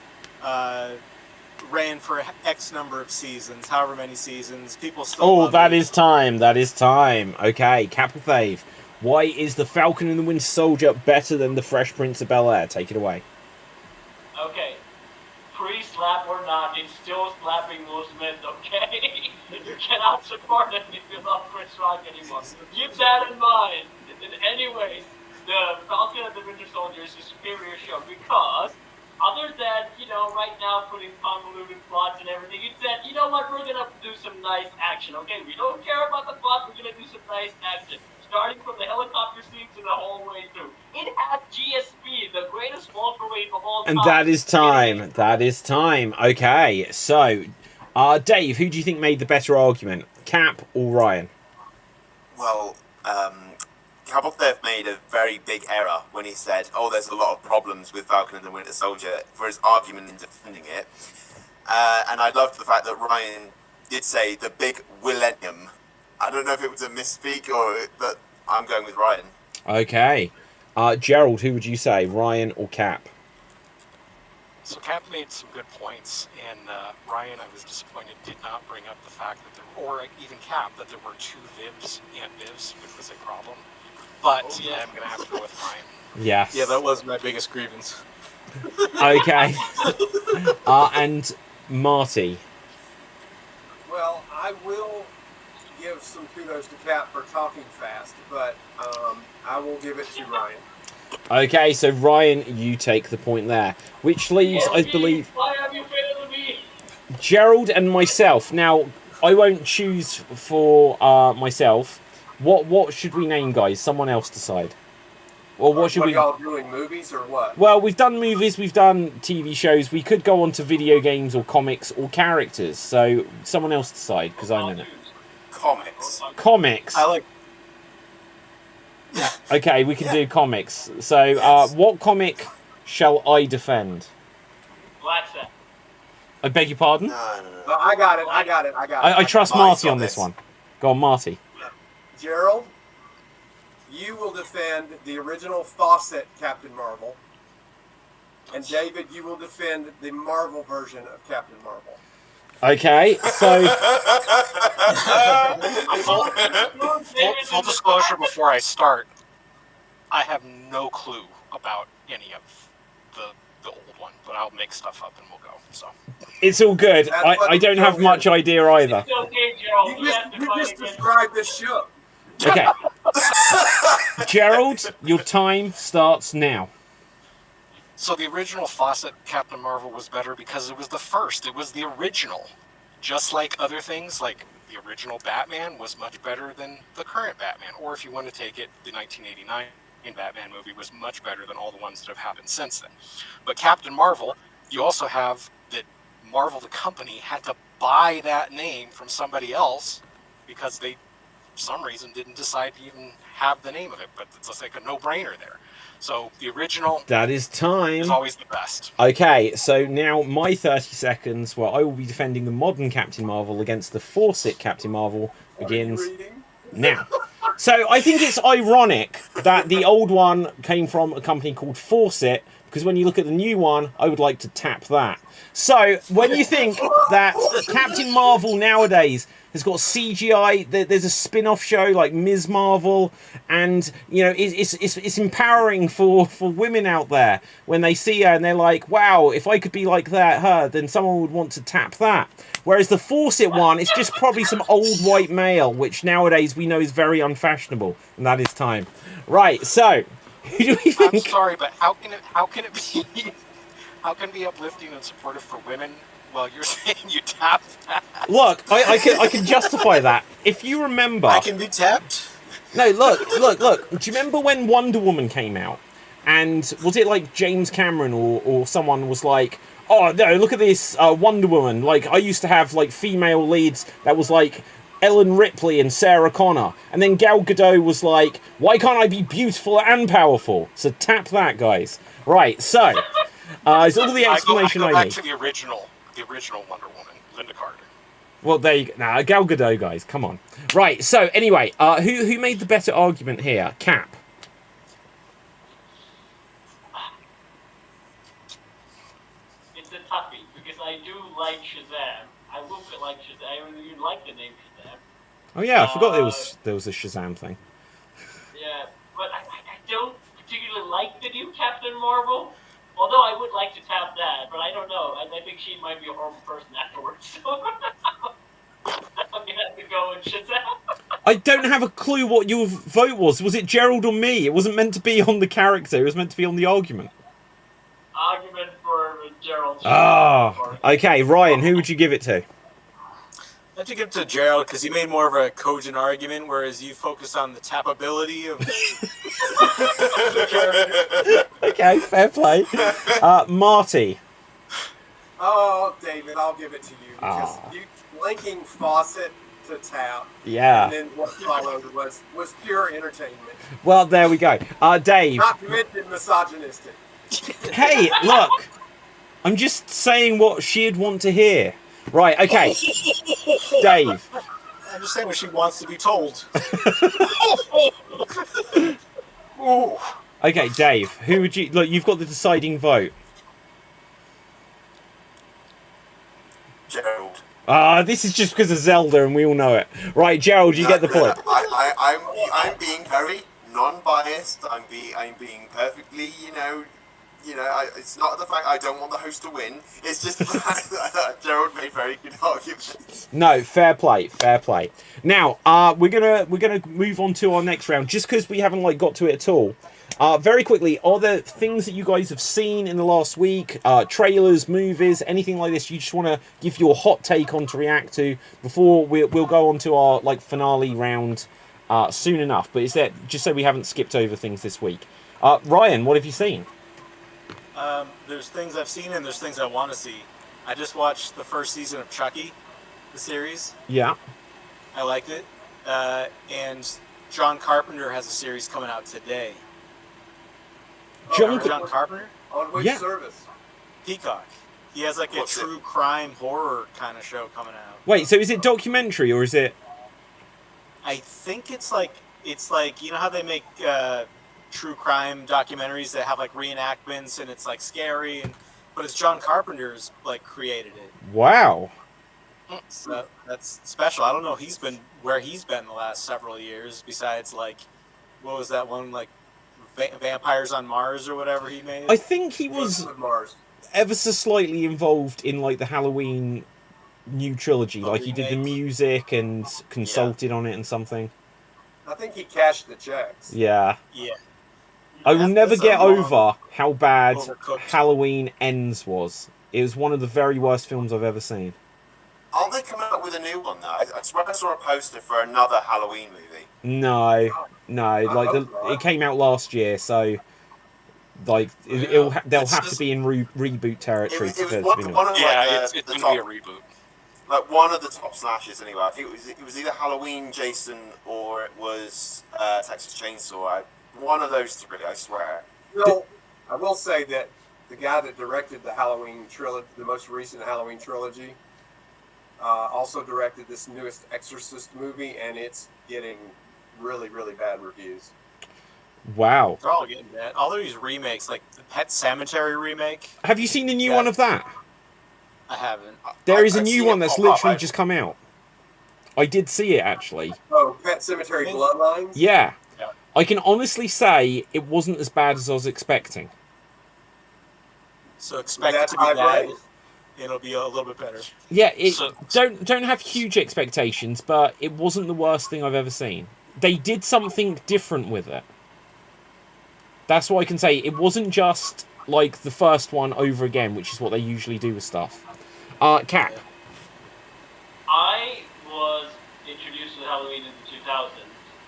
Ran for X number of seasons, however many seasons. People still love that it. is time. That is time. Okay, Capital Fave. Why is The Falcon and the Winter Soldier better than The Fresh Prince of Bel-Air? Take it away. Okay. Pre-slap or not, he's still slapping Will Smith, okay? You cannot support him if you love Chris Rock anymore. Keep that in mind. Anyways, The Falcon and the Winter Soldier is a superior show because, other than, right now putting convoluted plots and everything, it said, you know what, we're going to do some nice action, okay? We don't care about the plot, we're going to do some nice action. Starting from the helicopter scene to the whole way through. It had GSP, the greatest welterweight of all time. And that is time. That is time. Okay, so, Dave, who do you think made the better argument? Cap or Ryan? Well, Kabelthev made a very big error when he said, there's a lot of problems with Falcon and the Winter Soldier for his argument in defending it. And I loved the fact that Ryan did say the big millennium. I don't know if it was a misspeak but I'm going with Ryan. Okay. Gerald, who would you say, Ryan or Cap? So Cap made some good points, and Ryan, I was disappointed, did not bring up the fact that or even Cap, that there were 2 Vivs and Vivs, which was a problem. But I'm going to have to go with Ryan. Yes. Yeah, that was my biggest grievance. Okay. And Marty. Well, I will give some kudos to Cap for talking fast, but I will give it to Ryan. Okay, so Ryan, you take the point there. Which leaves, I believe, Why have you failed me? Gerald and myself. Now, I won't choose for myself. What should we name, guys? Someone else decide. Or what should we... y'all doing, movies or what? Well, we've done movies, we've done TV shows. We could go on to video games or comics or characters. So someone else decide, because I'm in it. Comics. Comics. I like... Okay, we can do comics. So, what comic shall I defend? Black Sabbath. I beg your pardon? No. I got it. I trust Marty on this one. Go on, Marty. Gerald, you will defend the original Fawcett Captain Marvel. And David, you will defend the Marvel version of Captain Marvel. Okay, so... Full disclosure before I start, I have no clue about any of the old one, but I'll make stuff up and we'll go. So It's all good. I don't have much idea either. It's okay, Gerald. You just described this show. Okay. Gerald, your time starts now. So the original Fawcett Captain Marvel was better because it was the first. It was the original. Just like other things, like the original Batman was much better than the current Batman. Or if you want to take it, the 1989 Batman movie was much better than all the ones that have happened since then. But Captain Marvel, you also have that Marvel, the company, had to buy that name from somebody else because they, for some reason, didn't decide to even have the name of it. But it's just like a no-brainer there. So the original that is time. Is always the best. Okay, so now my 30 seconds where I will be defending the modern Captain Marvel against the Fawcett Captain Marvel begins now. So I think it's ironic that the old one came from a company called Fawcett, because when you look at the new one, I would like to tap that. So when you think that Captain Marvel nowadays has got CGI, there's a spin-off show like Ms. Marvel, and you know it's empowering for women out there when they see her and they're like, wow, if I could be like her, then someone would want to tap that. Whereas the Fawcett one, it's just probably some old white male, which nowadays we know is very unfashionable, and that is time. Right, so who do we think? I'm sorry, but how can it be uplifting and supportive for women while you're saying you tap that? Look, I can justify that. If you remember, I can be tapped. No, look. Do you remember when Wonder Woman came out? And was it like James Cameron or someone was like, oh no, look at this Wonder Woman. Like, I used to have like female leads that was like Ellen Ripley and Sarah Connor. And then Gal Gadot was like, why can't I be beautiful and powerful? So tap that, guys. Right, so it's all the explanation I go back need. To the original Wonder Woman, Linda Carter. Well, there you go. Nah, Gal Gadot, guys, come on. Right, so anyway, who made the better argument here? Cap. It's a toughie, because I do like Shazam. I will like Shazam. I really like the name Shazam. Oh yeah, I forgot there was a Shazam thing. Yeah, but I don't particularly like the new Captain Marvel. Although I would like to tap that, but I don't know. I think she might be a horrible person afterwards. So I'm gonna have to go with Shazam. I don't have a clue what your vote was. Was it Gerald or me? It wasn't meant to be on the character. It was meant to be on the argument. Argument for Gerald. Okay. Ryan, who would you give it to? I have to give it to Gerald because he made more of a cogent argument, whereas you focus on the tappability of the character. Okay, fair play. Marty. Oh, David, I'll give it to you because you linking Fawcett to tap. Yeah. And then what followed was pure entertainment. Well, there we go. Dave. Not to mention misogynistic. Hey, look. I'm just saying what she'd want to hear. Right, okay. Dave. I'm just saying what she wants to be told. Okay, Dave. Who would you... Look, you've got the deciding vote. Gerald. This is just because of Zelda and we all know it. Right, Gerald, you get the point. I'm being very non-biased. I'm being perfectly, it's not the fact I don't want the host to win. It's just the fact that Gerald made very good arguments. No, fair play. Now, we're gonna move on to our next round, just because we haven't got to it at all. Very quickly, are there things that you guys have seen in the last week? Trailers, movies, anything like this? You just want to give your hot take on to react to before we'll go on to our finale round soon enough. But is that just so we haven't skipped over things this week? Ryan, what have you seen? There's things I've seen and there's things I want to see. I just watched the first season of Chucky, the series. Yeah. I liked it. And John Carpenter has a series coming out today. John Carpenter? On which service? Peacock. He has a true crime horror kind of show coming out. Wait, so is it documentary or is it... I think it's like you know how they make true crime documentaries that have reenactments and it's scary, but it's John Carpenter's created it. Wow. So that's special. I don't know where he's been the last several years besides what was that one Vampires on Mars or whatever he made. I think he was ever so slightly involved in the Halloween new trilogy. He did the music and consulted on it and something. I think he cashed the checks. Yeah. Yeah. I will never get over how bad Halloween Ends was. It was one of the very worst films I've ever seen. Aren't they coming up with a new one, though? I swear I saw a poster for another Halloween movie. No, it came out last year, so like they'll have to be in reboot territory. It was one of it's the going to top, be a reboot. like one of the top slashes anyway. I think it was either Halloween, Jason, or it was Texas Chainsaw. One of those three, I swear. Well, I will say that the guy that directed the Halloween trilogy, the most recent Halloween trilogy, also directed this newest Exorcist movie, and it's getting really, really bad reviews. Wow. They're all getting bad. All these remakes, like the Pet Sematary remake. Have you seen the new one of that? I haven't. There is a new one that's literally just come out. I did see it, actually. Oh, Pet Sematary Bloodlines? Yeah. I can honestly say it wasn't as bad as I was expecting. So expect it to be bad. It'll be a little bit better. Yeah, don't have huge expectations, but it wasn't the worst thing I've ever seen. They did something different with it. That's what I can say. It wasn't just like the first one over again, which is what they usually do with stuff. Cap. I was introduced to Halloween in the 2000s.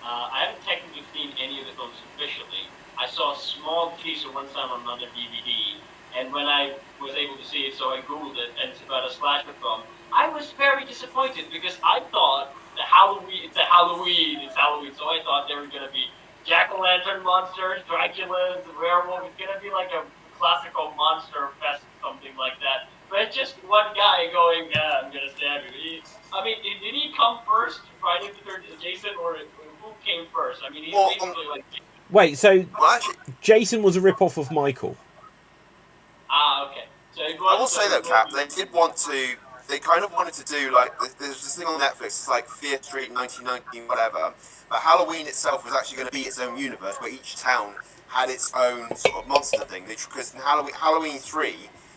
I haven't technically seen any of the films officially. I saw a small teaser one time on another DVD, and when I was able to see it, so I googled it, and it's about a slasher film. I was very disappointed because I thought it's Halloween, so I thought there were going to be jack-o'-lantern monsters, Draculas, werewolves. It's going to be like a classical monster fest, something like that. But it's just one guy going, I'm going to stab you. Did he come first, Friday the 13th, Jason, or who came first? I mean, he's basically like... Wait, so Jason was a rip-off of Michael. Okay. So I will say though, Cap, they kind of wanted to do, like, there's this thing on Netflix, it's like Fear Street 1919, whatever, but Halloween itself was actually going to be its own universe, where each town had its own sort of monster thing, because Halloween 3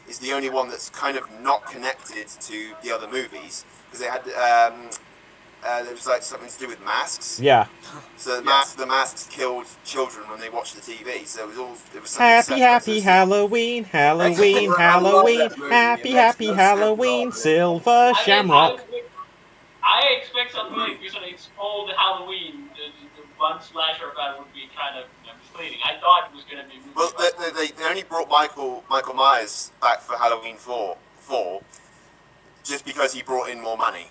is the only one that's kind of not connected to the other movies, because it had, there was like something to do with masks. Yeah. So the masks killed children when they watched the TV. So it was happy Halloween, Halloween, Halloween, happy Halloween, Silver Shamrock. I expect something like this. It's called Halloween. The one slasher about it would be kind of misleading. I thought it was going to be. Well, they only brought Michael Myers back for Halloween 4, just because he brought in more money.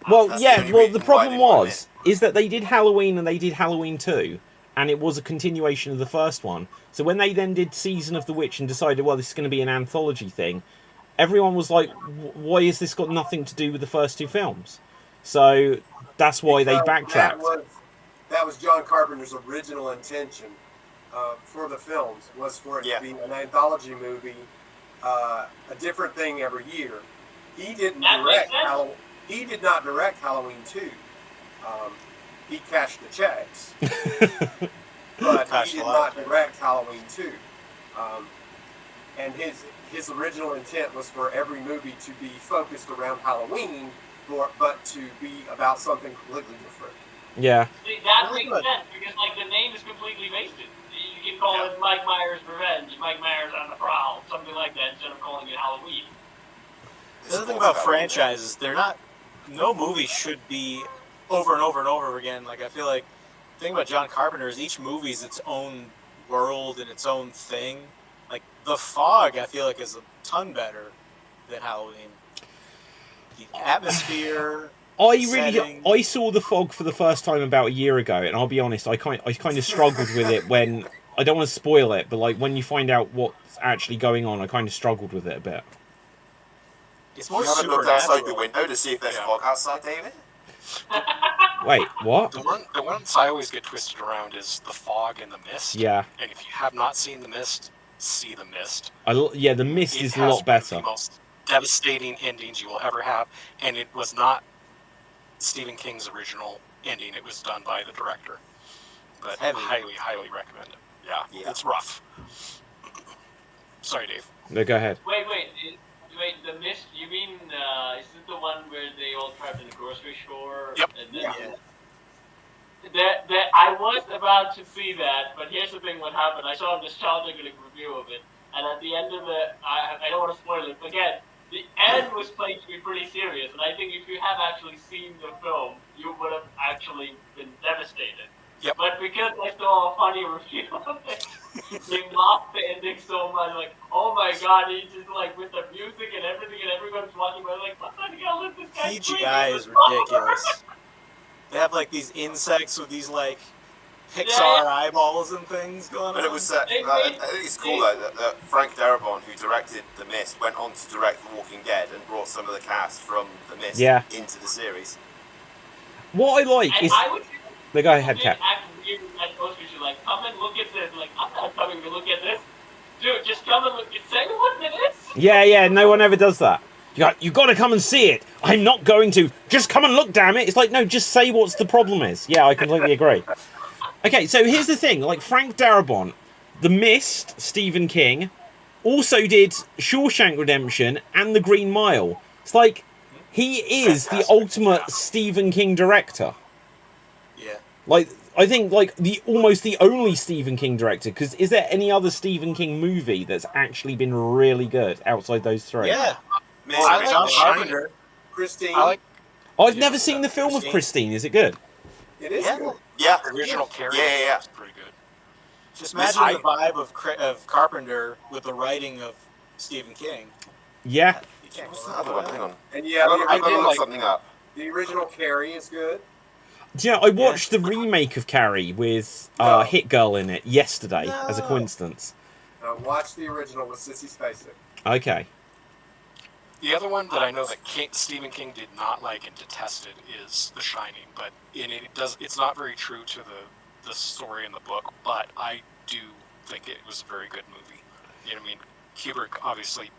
Well, the problem is that they did Halloween and they did Halloween 2, and it was a continuation of the first one. So when they then did Season of the Witch and decided, well, this is going to be an anthology thing, everyone was like, why has this got nothing to do with the first two films? So that's why they backtracked. That was John Carpenter's original intention for the films, was for it to be an anthology movie, a different thing every year. He didn't direct Halloween. He did not direct Halloween 2. He cashed the checks. But he did not direct Halloween 2. And his original intent was for every movie to be focused around Halloween, but to be about something completely different. Yeah. See, that makes sense, because the name is completely wasted. You can call it Mike Myers' Revenge, Mike Myers on the Prowl, something like that, instead of calling it Halloween. The other thing about franchises, no movie should be over and over and over again. Like, I feel like the thing about John Carpenter is each movie is its own world and its own thing. Like, The Fog, I feel like, is a ton better than Halloween. The atmosphere. I saw The Fog for the first time about a year ago, and I'll be honest, I kind of struggled with it when, I don't want to spoil it, but like when you find out what's actually going on, I kind of struggled with it a bit. It's more you haven't looked outside the window to see if there's fog outside, David? Wait, what? The ones I always get twisted around is The Fog and The Mist. Yeah. And if you have not seen The Mist, see The Mist. The Mist is a lot better. It has the most devastating endings you will ever have, and it was not Stephen King's original ending. It was done by the director. But I highly, highly recommend it. Yeah, it's rough. Sorry, Dave. No, go ahead. Wait, The Mist, you mean, is it the one where they all trapped in the grocery store? Yep. And then, I was about to see that, but here's the thing what happened. I saw a nostalgic review of it, and at the end of I don't want to spoil it, but again, the end was played to be pretty serious, and I think if you have actually seen the film, you would have actually been devastated. Yep. But because I saw a funny review of it, they mocked the ending so much, like, oh my god, he's just like with the music and everything, and everyone's watching, but like, what the hell is this guy CGI is ridiculous. They have like these insects with these like Pixar eyeballs and things going on. But it was, I think it's cool though that Frank Darabont, who directed The Mist, went on to direct The Walking Dead and brought some of the cast from The Mist into the series. What I like is... They go ahead, Kat. Like, come and look at this. Like, I'm not coming to look at this. Dude, just come and look. Say what it is. Yeah, no one ever does that. You got to come and see it. I'm not going to. Just come and look, damn it. It's like, no, just say what's the problem is. Yeah, I completely agree. Okay, so here's the thing. Like, Frank Darabont, The Mist, Stephen King, also did Shawshank Redemption and The Green Mile. It's like, he is the ultimate Stephen King director. Yeah. Like, I think, like, almost the only Stephen King director, because is there any other Stephen King movie that's actually been really good outside those three? Yeah. I like Carpenter. Christine. I've never seen the film of Christine. Is it good? It is good. Yeah. The original Carrie is pretty good. Just imagine the vibe of Carpenter with the writing of Stephen King. Yeah. What's the other one? Hang on. And yeah, I did look something up. The original Carrie is good. Yeah, I watched the remake of Carrie with Hit Girl in it yesterday as a coincidence. Watch the original with Sissy Spacek. Okay. The other one that I know that Stephen King did not like and detested is The Shining, but it's not very true to the story in the book, but I do think it was a very good movie. You know what I mean? Kubrick obviously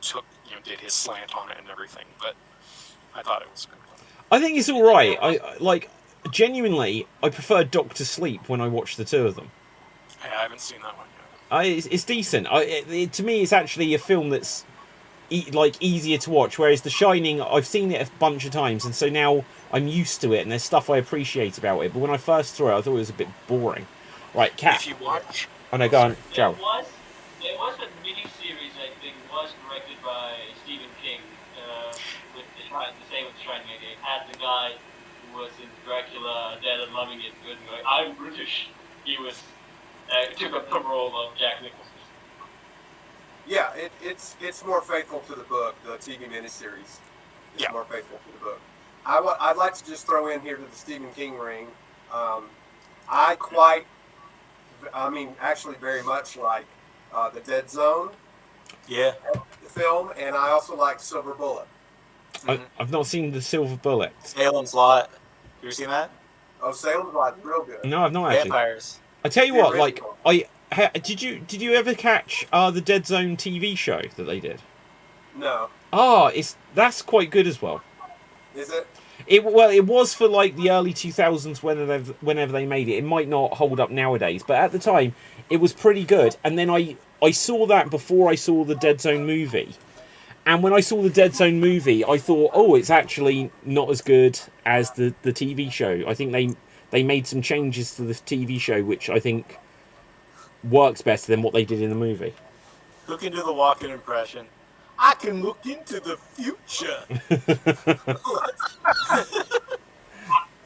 did his slant on it and everything, but I thought it was a good one. I think it's all right. Genuinely, I prefer Doctor Sleep when I watch the two of them. Hey, I haven't seen that one yet. It's decent. To me, it's actually a film that's easier to watch, whereas The Shining, I've seen it a bunch of times, and so now I'm used to it, and there's stuff I appreciate about it. But when I first saw it, I thought it was a bit boring. Right, Kat. If you watch... Oh no, go on, Joe. There was a mini-series, I think, was directed by Stephen King, with the same with The Shining. It had the guy who was in Dracula, Dead and Loving It, good, going, I'm British. He was took up the role of Jack Nicholson. Yeah, it's more faithful to the book. The TV miniseries is more faithful to the book. I'd like to just throw in here to the Stephen King ring. Actually very much like The Dead Zone. Yeah. The film, and I also like Silver Bullet. I've not seen The Silver Bullet. Salem's Lot. Have you ever seen that? Oh, Salem's Lot, real good. No, I've not actually. Vampires. I tell you what, did you ever catch the Dead Zone TV show that they did? No. Oh, that's quite good as well. Is it? It was for like the early 2000s whenever they made it. It might not hold up nowadays, but at the time it was pretty good. And then I saw that before I saw the Dead Zone movie. And when I saw the Dead Zone movie, I thought, oh, it's actually not as good as the TV show. I think they made some changes to the TV show, which I think works better than what they did in the movie. Who can do the walk-in impression? I can look into the future.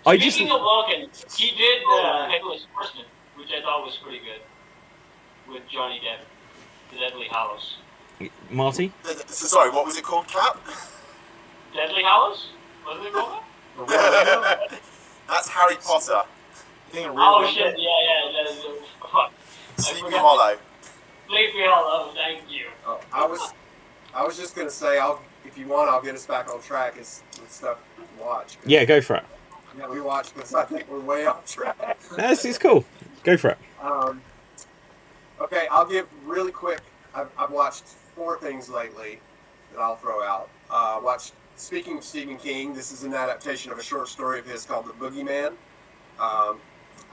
Speaking of walking, he did Headless Horseman, which I thought was pretty good, with Johnny Depp, The Deadly Hallows. Marty? Sorry, what was it called, Cap? Deadly Hallows? Wasn't it called? That's Harry Potter. Oh shit! Yeah. Fuck. Sleepy Hollow. Sleepy Hollow. Thank you. Oh, I was just gonna say, if you want, I'll get us back on track with stuff to watch. Yeah, go for it. Yeah, we watched because I think we're way off track. It's cool. Go for it. Okay, I'll give really quick. I've watched 4 things lately that I'll throw out. Speaking of Stephen King, this is an adaptation of a short story of his called The Boogeyman.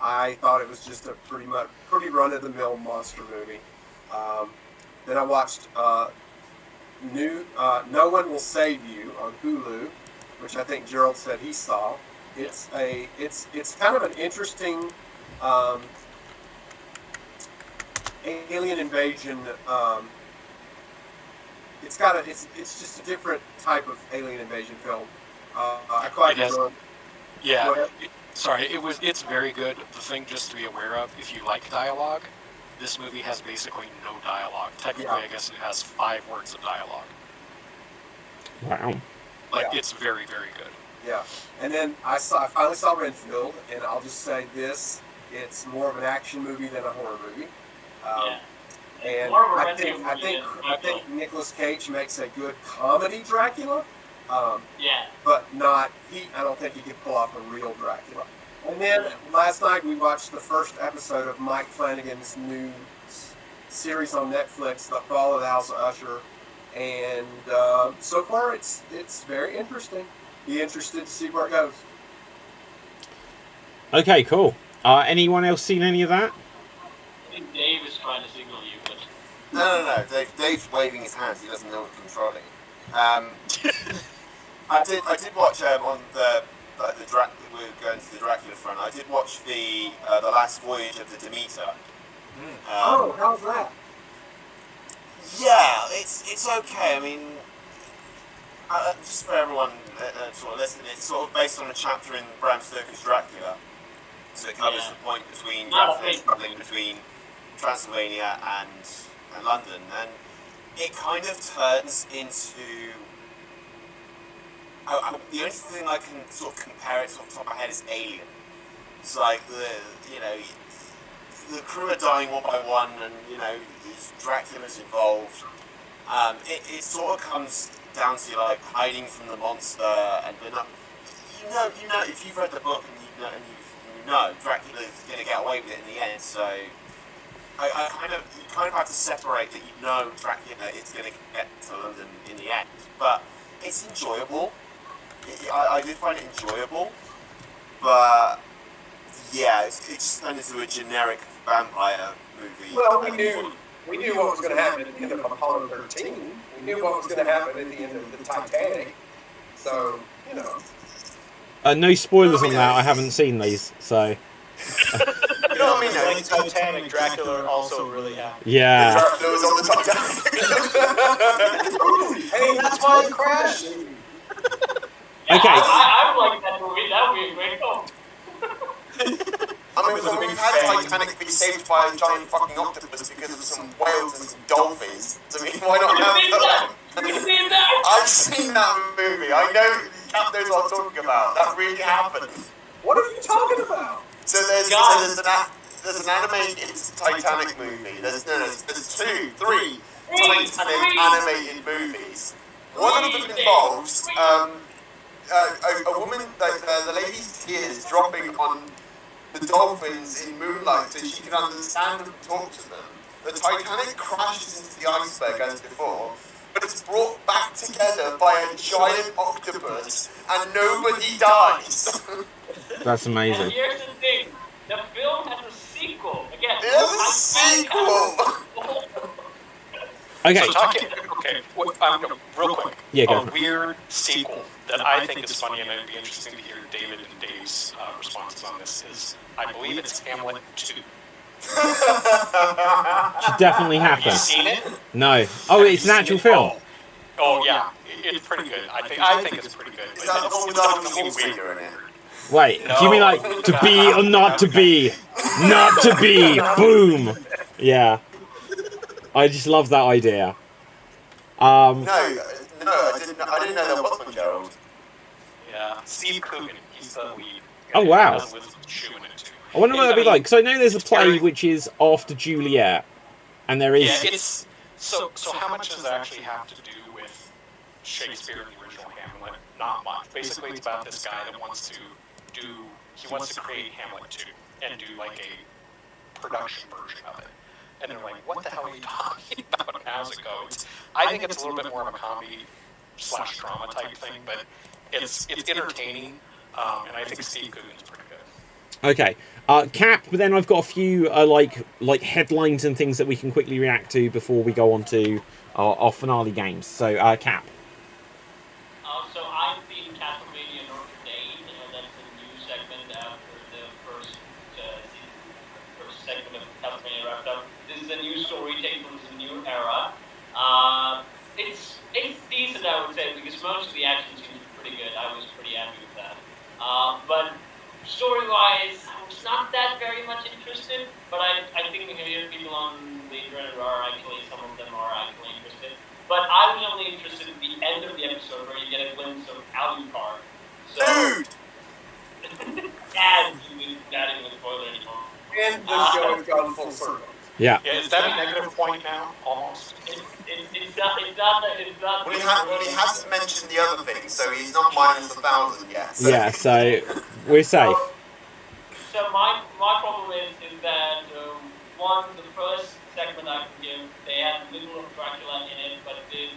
I thought it was just a pretty run-of-the-mill monster movie. Then I watched No One Will Save You on Hulu, which I think Gerald said he saw. It's kind of an interesting alien invasion it's just a different type of alien invasion film. I quite enjoy. Yeah. Sorry, it's very good. The thing just to be aware of, if you like dialogue, this movie has basically no dialogue. Technically, I guess it has 5 words of dialogue. Wow. Like, it's very, very good. Yeah. And then I finally saw Renfield, and I'll just say this, it's more of an action movie than a horror movie. And I think Nicolas Cage makes a good comedy Dracula. But I don't think he could pull off a real Dracula. And then last night we watched the first episode of Mike Flanagan's new series on Netflix, The Fall of the House of Usher. And so far it's very interesting. Be interested to see where it goes. Okay, cool. Anyone else seen any of that? I think Dave is trying to signal you, but... No. Dave's waving his hands. He doesn't know what controlling. I did watch on the we're going to the Dracula front. I did watch the last voyage of the Demeter. How's that? Yeah, it's okay. I mean, just for everyone sort of listening, it's sort of based on a chapter in Bram Stoker's Dracula. So it covers the point between Dracula traveling between Transylvania and London, and it kind of turns into. The only thing I can sort of compare it to off the top of my head is Alien. It's like the crew are dying one by one, and Dracula's involved. It sort of comes down to like hiding from the monster, and if you've read the book and you know Dracula's going to get away with it in the end. So you kind of have to separate that Dracula is going to get to London in the end, but it's enjoyable. I did find it enjoyable, but yeah, it's just turned into a generic vampire movie. Well, we knew what was going to happen at the end of Apollo 13. We knew what was going to happen at the end of the Titanic. So, no spoilers on that. I haven't seen these, so. You know what I mean? Like Titanic, Dracula also really happened. Yeah. Dracula was on the Titanic. Hey, that's why it crashed. Okay. I would like that movie. That would be a great film. I mean, we've had Titanic be saved by a giant fucking octopus because of some whales and some dolphins. I mean, why not have that? You've seen that? I've seen that movie. I know Cap knows what I'm talking about. That really happened. What are you talking about? So there's an animated Titanic movie. There's 3 Titanic animated movies. One of them involves a woman, the lady's tears dropping on the dolphins in moonlight so she can understand them and talk to them. The Titanic crashes into the iceberg as before, but it's brought back together by a giant octopus and nobody dies. That's amazing. And here's the thing. The film has a sequel. Again, there's a sequel! Okay. So real quick. Yeah, go a weird sequel that I think is funny, and it'd be interesting to hear David and Dave's responses on this. Is I believe it's Hamlet 2. Should definitely happen. Have you seen it? No. Oh, it's an actual film. Oh yeah, it's pretty good. I think it's pretty good. Is that the one with Arnold Schwarzenegger in it? Wait, No. do you mean like to be or not to be? Not to be. Boom. Yeah. I just love that idea. No, I didn't know there was one, Gerald. Yeah, Steve Coogan, he's the lead. Oh, wow. With Shoe in it too. I wonder what that'd be like, because I know there's a play which is after Juliet, and there is... Yeah, it's... So how much does that actually have to do with Shakespeare and the original Hamlet? Not much. Basically, it's about this guy that wants to create Hamlet 2 and do like a production version of it. And they're like, what the hell are you talking about? And how's it go? I think it's a little bit more of a comedy/drama type thing, but it's entertaining, and I think Steve Coogan's pretty good. Okay. Cap, but then I've got a few like headlines and things that we can quickly react to before we go on to our finale games. So, Cap. So I've seen Castlevania Notre Dame, and that's a new segment after the first segment of Castlevania wrapped up. This is a new story taken from this new era. It's opposite, I would say, because most of the action seems pretty good. I was pretty happy with that. But story-wise, I was not that very much interested. But I think people on the internet are actually, some of them are actually interested. But I was only interested in the end of the episode where you get a glimpse of Alucard. So, Dude! and you not even spoil it anymore. And the show has gone full circle. Yeah. Yeah, is that a negative point now? Almost. It's not. Well, he hasn't mentioned the other thing, so he's not minus 1,000 yet. So. Yeah, so we're safe. So my problem is that one, the first segment I can give, they had little of Dracula in it, but it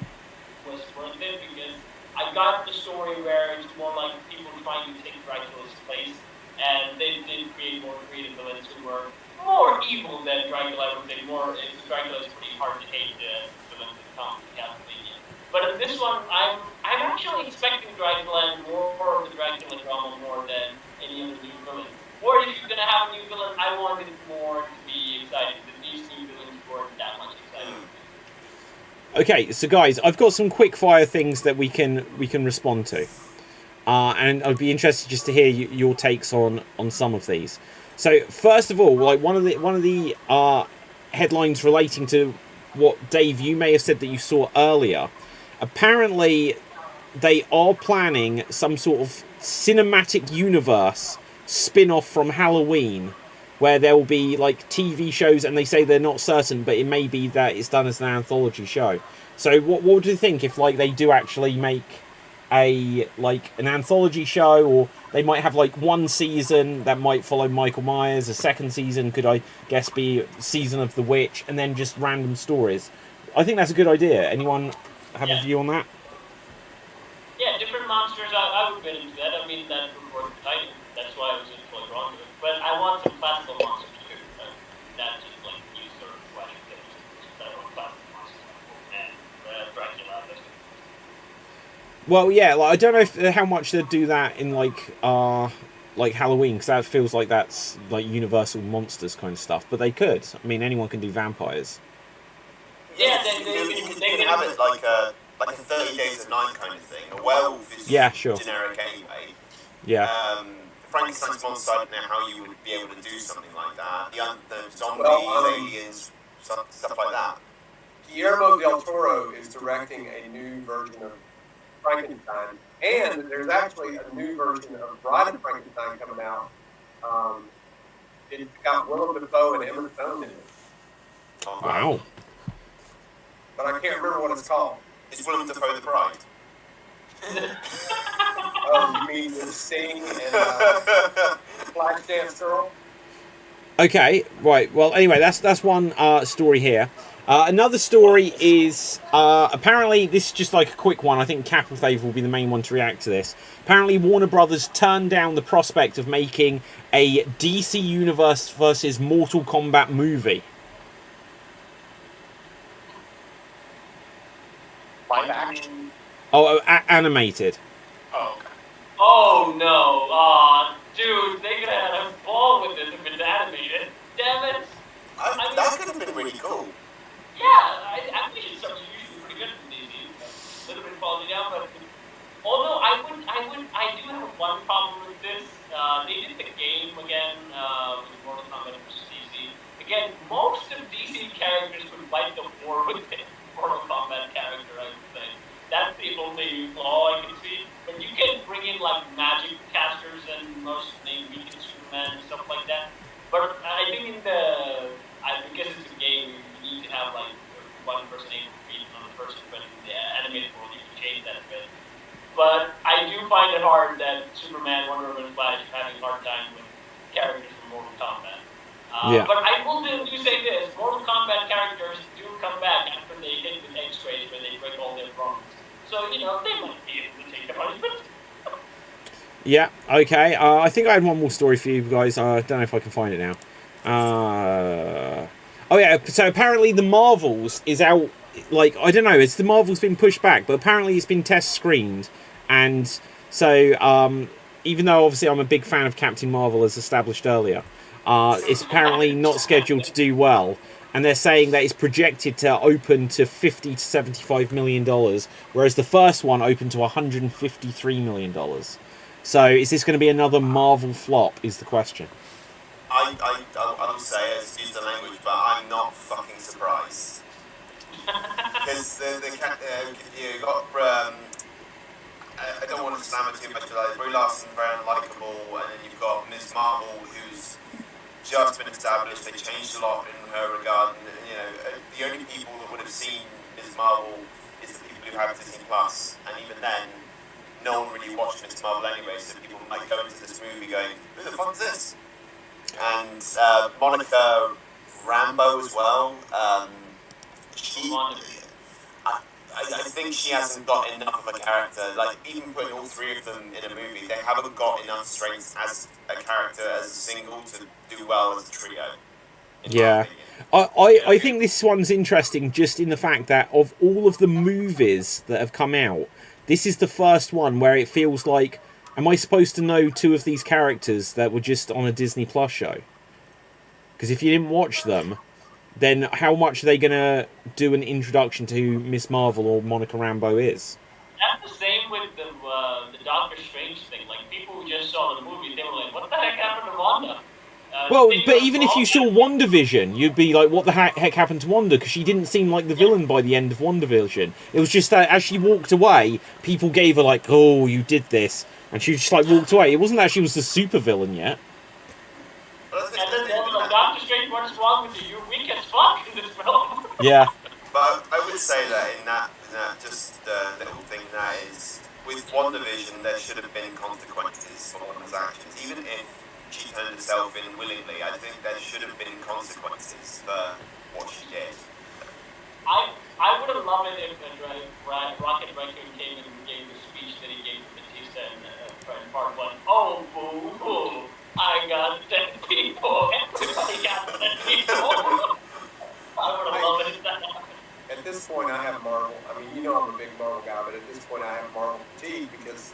was worth it because I got the story where it's more like people trying to take Dracula's place, and they did create more creative villains who were more evil than Dracula. I would say more. Dracula is pretty hard to hate villains in Castlevania. But in this one, I'm actually expecting Dracula and more of the Dracula drama more than any other new villain. Or if you're gonna have a new villain, I wanted more to be excited. These new villains weren't that much exciting. Okay, so guys, I've got some quick fire things that we can respond to, and I'd be interested just to hear your takes on some of these. So first of all, like one of the headlines relating to what Dave you may have said that you saw earlier. Apparently, they are planning some sort of cinematic universe spin-off from Halloween, where there will be like TV shows, and they say they're not certain, but it may be that it's done as an anthology show. So what do you think if like they do actually make an anthology show, or they might have like one season that might follow Michael Myers, a second season could, I guess, be Season of the Witch, and then just random stories? I think that's a good idea. Anyone have a view on that? Yeah, different monsters, I would get into that. I mean, that would work exciting. That's why I was really drawn to it. But I want some classical monsters too. Not just like new sort of flashing things. I want classical monsters and Dracula. Well, yeah, like I don't know how much they'd do that in like Halloween, because that feels like that's like Universal Monsters kind of stuff. But they could. I mean, anyone can do vampires. Yeah, you can have it like a 30 Days of Night kind of thing. A werewolf is generic anyway. Yeah. Frankenstein's monster, I don't know how you would be able to do something like that. The zombies, aliens, stuff like that. Guillermo del Toro is directing a new version of Frankenstein, and there's actually a new version of Bride of Frankenstein coming out. It's got Willem Dafoe and Emma Stone in it. Wow. But I can't remember what it's called. Is Willem Dafoe the bride? You mean the Sting and Flashdance Girl? Okay, right. Well, anyway, that's one story here. Another story is apparently this is just like a quick one. I think Capital Fave will be the main one to react to this. Apparently, Warner Brothers turned down the prospect of making a DC Universe versus Mortal Kombat movie. Live action? Oh, animated. Oh. Oh no! Dude, they could have had a ball with this if it's animated. Damn it! That could have been really cool. Yeah, animation stuff is usually pretty good from DC. A little bit falling down, but although I do have one problem with this. They did the game again with Mortal Kombat versus DC. Again, most of DC characters would fight the war with the Mortal Kombat character, I would say. That's the only flaw I can see. But you can bring in like magic casters and most name Weekend Superman and stuff like that. But I think because it's a game, you need to have like one person able to beat another person. But in the animated world, you can change that a bit. But I do find it hard that Superman, Wonder Woman, and Flash are having a hard time with characters from Mortal Kombat. But I will do say this: Mortal Kombat characters do come back after they hit the X-rays where they break all their bones. So, they might be able to take the punishment. Yeah, okay. I think I had one more story for you guys. I don't know if I can find it now. Oh, yeah. So apparently the Marvels is out. Like, I don't know. It's the Marvels been pushed back, but apparently it's been test screened. And so, even though obviously I'm a big fan of Captain Marvel, as established earlier, it's apparently not scheduled to do well. and they're saying that it's projected to open to $50 to $75 million, whereas the first one opened to $153 million. So is this going to be another Marvel flop, is the question. I will say, excuse the language, but I'm not fucking surprised. Because you got, I don't want to slam it too much, but Brie Larson, very unlikable, and then you've got Ms. Marvel, who's just been established. They changed a lot in her regard, and the only people that would have seen Ms. Marvel is the people who have Disney Plus, and even then, no one really watched Ms. Marvel anyway, so people might go into this movie going, who the fuck's this? And Monica Rambeau as well. I think she hasn't got enough of a character. Like, even putting all three of them in a movie, they haven't got enough strengths as a character, as a single, to do well as a trio. Yeah. I think this one's interesting just in the fact that of all of the movies that have come out, this is the first one where it feels like, am I supposed to know two of these characters that were just on a Disney Plus show? Because if you didn't watch them, then how much are they going to do an introduction to who Miss Marvel or Monica Rambeau is? That's the same with the Doctor Strange thing. Like, people who just saw the movie, they were like, what the heck happened to Wanda? Well, but even if you saw WandaVision, you'd be like, what the heck happened to Wanda? Because she didn't seem like the villain by the end of WandaVision. It was just that as she walked away, people gave her like, oh, you did this. And she just like walked away. It wasn't that she was the super villain yet. And then Doctor Strange, what's wrong with you? You're weak as fuck in this film. Yeah. But I would say that in that just the little thing that is, with WandaVision, there should have been consequences for Wanda's actions. Even if she turned herself in willingly, I think there should have been consequences for what she did. I would have loved it if Rocket Raccoon came and gave the speech that he gave to Batista in part 1. Oh, boo, boo. I got 10 people. I got 10 people. I would have loved it if that happened. At this point, I have Marvel. I mean, I'm a big Marvel guy, but at this point, I have Marvel fatigue because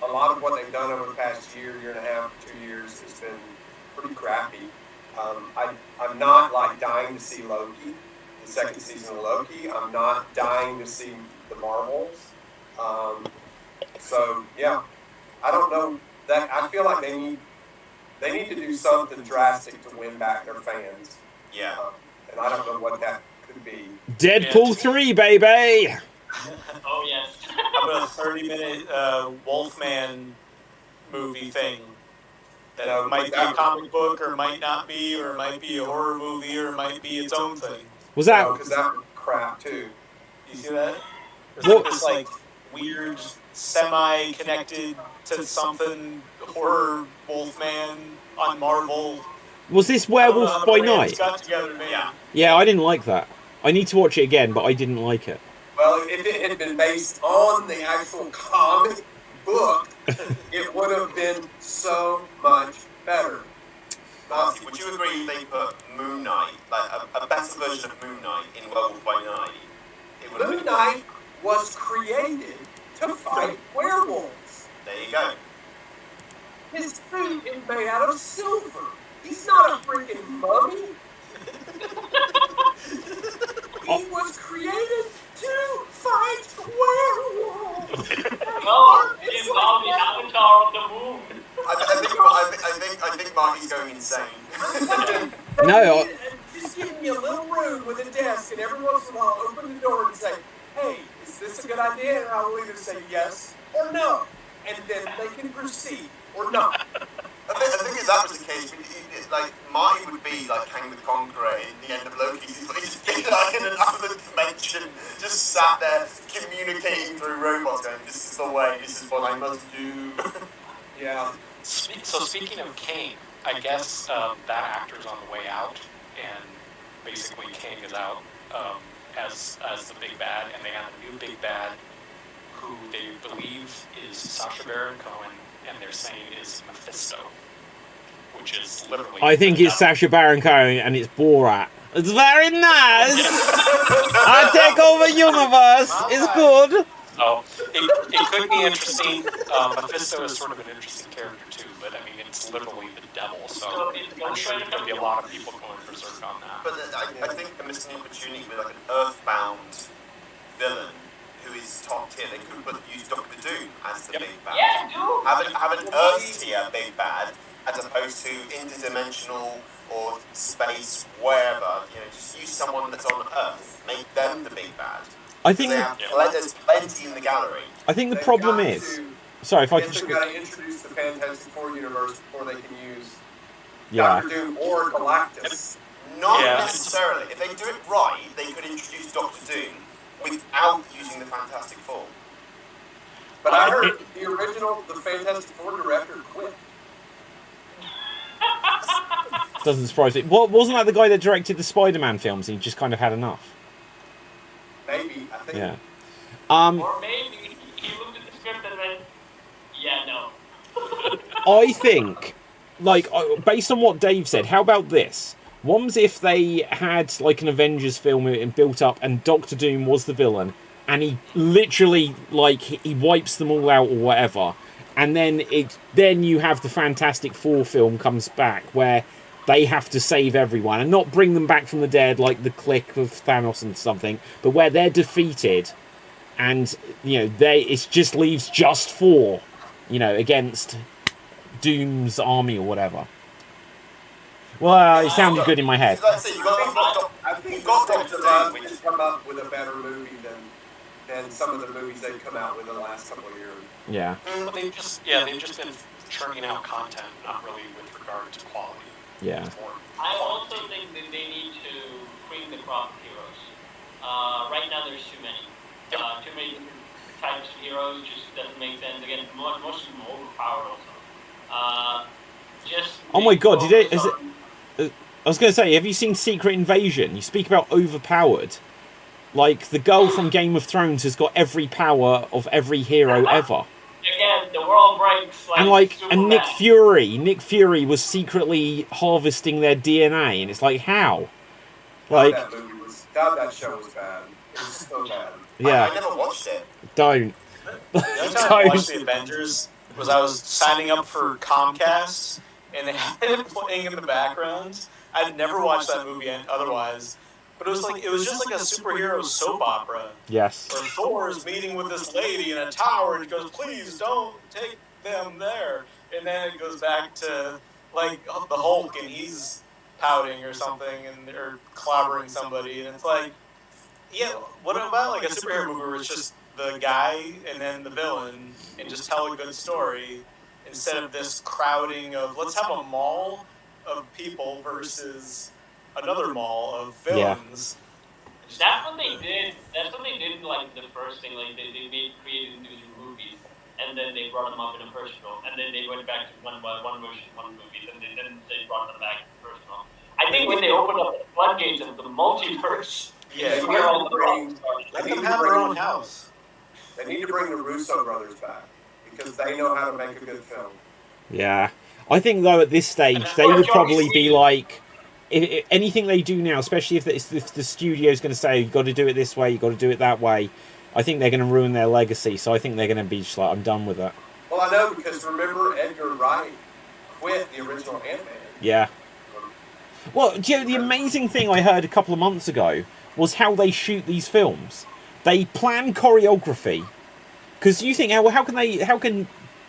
a lot of what they've done over the past year and a half, 2 years has been pretty crappy. I'm not like dying to see Loki, the second season of Loki. I'm not dying to see the Marvels. So yeah, I don't know that. I feel like they need to do something drastic to win back their fans. Yeah, and I don't know what that could be. Deadpool 3, baby. Oh yes. How about a 30-minute Wolfman movie thing that might be a comic book, or might not be, or might be a horror movie, or might be its own thing. Was that? Because that was crap too. You see that? There's this like weird, semi-connected to something horror Wolfman on Marvel. Was this Werewolf by Night? Yeah, I didn't like that. I need to watch it again, but I didn't like it. Well, if it had been based on the actual comic book, it would have been so much better. Marty, would you agree they put Moon Knight, like a better version of Moon Knight in Werewolf by Night? Moon Knight was created to fight werewolves. There you go. His suit is made out of silver. He's not a freaking mummy. He was created to fight werewolves. No, it's on the avatar of the moon. I think Marty's going insane. No. Just give me a little room with a desk, and every once in a while open the door and say, hey, is this a good idea? And I will either say yes or no. And then they can proceed or not. I think if that was the case, like, Marty would be like Kang the Conqueror in the end of Loki. He's like in another dimension, just sat there communicating through robots, going, "This is the way. This is what I must do." Yeah. So speaking of Kang, I guess that actor's on the way out, and basically Kang is out as the big bad, and they have a new big bad who they believe is Sacha Baron Cohen, and they're saying is Mephisto, which is literally... I think it's Sacha Baron Cohen and it's Borat. It's very nice. I take over universe. It's good. So it could be interesting. Mephisto is sort of an interesting character too, but I mean it's literally the devil, so I'm sure there'll be a lot of people going berserk on that. But I think they're missing an opportunity with like an Earthbound villain who is top tier. They could use Doctor Doom as the big bad. Yeah, Doom. Have an Earth tier big bad as opposed to interdimensional or space, wherever. You know, just use someone that's on Earth. Make them the big bad. I think there's plenty in the gallery. I think the problem is. Sorry, if I can. They've got to introduce the Fantastic Four universe before they can use Yeah. Doctor Doom or Galactus. Not necessarily. If they do it right, they could introduce Doctor Doom without using the Fantastic Four. But I heard the Fantastic Four director quit. Doesn't surprise me. Wasn't that the guy that directed the Spider-Man films? And he just kind of had enough. Maybe, I think. Yeah. Or maybe he looked at the script and went, yeah, no. I think, like, based on what Dave said, how about this? What was if they had, like, an Avengers film and built up and Doctor Doom was the villain and he literally, like, he wipes them all out or whatever, and then you have the Fantastic Four film comes back where they have to save everyone and not bring them back from the dead like the clique of Thanos and something, but where they're defeated and, you know, it just leaves just four, you know, against Doom's army or whatever. Well, it sounded good in my head. I think Doctor Doom would come up with a better movie than some of the movies they've come out with the last couple of years. Yeah. They've just been churning out content, not really with regard to quality. Yeah. I also think that they need to cream the crop of heroes. Right now there's too many. Too many different types of heroes just doesn't make sense. Again, most of them are overpowered also. Oh my god, I was going to say, have you seen Secret Invasion? You speak about overpowered. Like, the girl from Game of Thrones has got every power of every hero ever. Again, the world breaks and Nick Fury was secretly harvesting their DNA, and it's like, how? Like, that show was bad. It was so bad. Yeah. I never watched it. Don't. The only time I watched the Avengers was I was signing up for Comcast, and they had it playing in the background. I'd never watched that movie otherwise. But it was just like a superhero soap opera. Yes. Where Thor is meeting with this lady in a tower and he goes, please don't take them there. And then it goes back to like the Hulk and he's pouting or something or clobbering somebody. And it's like, yeah, what about like a superhero movie where it's just the guy and then the villain and just tell a good story instead of this crowding of let's have a mall of people versus another mall of villains. Yeah. That's what they did. That's what they did. Like the first thing, like they created individual movies, and then they brought them up in a personal, and then they went back to one movies, and then they brought them back to personal. I think when they opened up the floodgates of the multiverse, let them have their own house. They need to bring the Russo brothers back because they know how to make a good film. Yeah, I think though at this stage they would probably be like. If anything they do now, especially if the studio's going to say you've got to do it this way, you've got to do it that way, I think they're going to ruin their legacy. So I think they're going to be just like, I'm done with it. Well, I know because remember Edgar Wright quit the original Ant-Man. Yeah. Well, do you know, the amazing thing I heard a couple of months ago was how they shoot these films. They plan choreography because you think, how can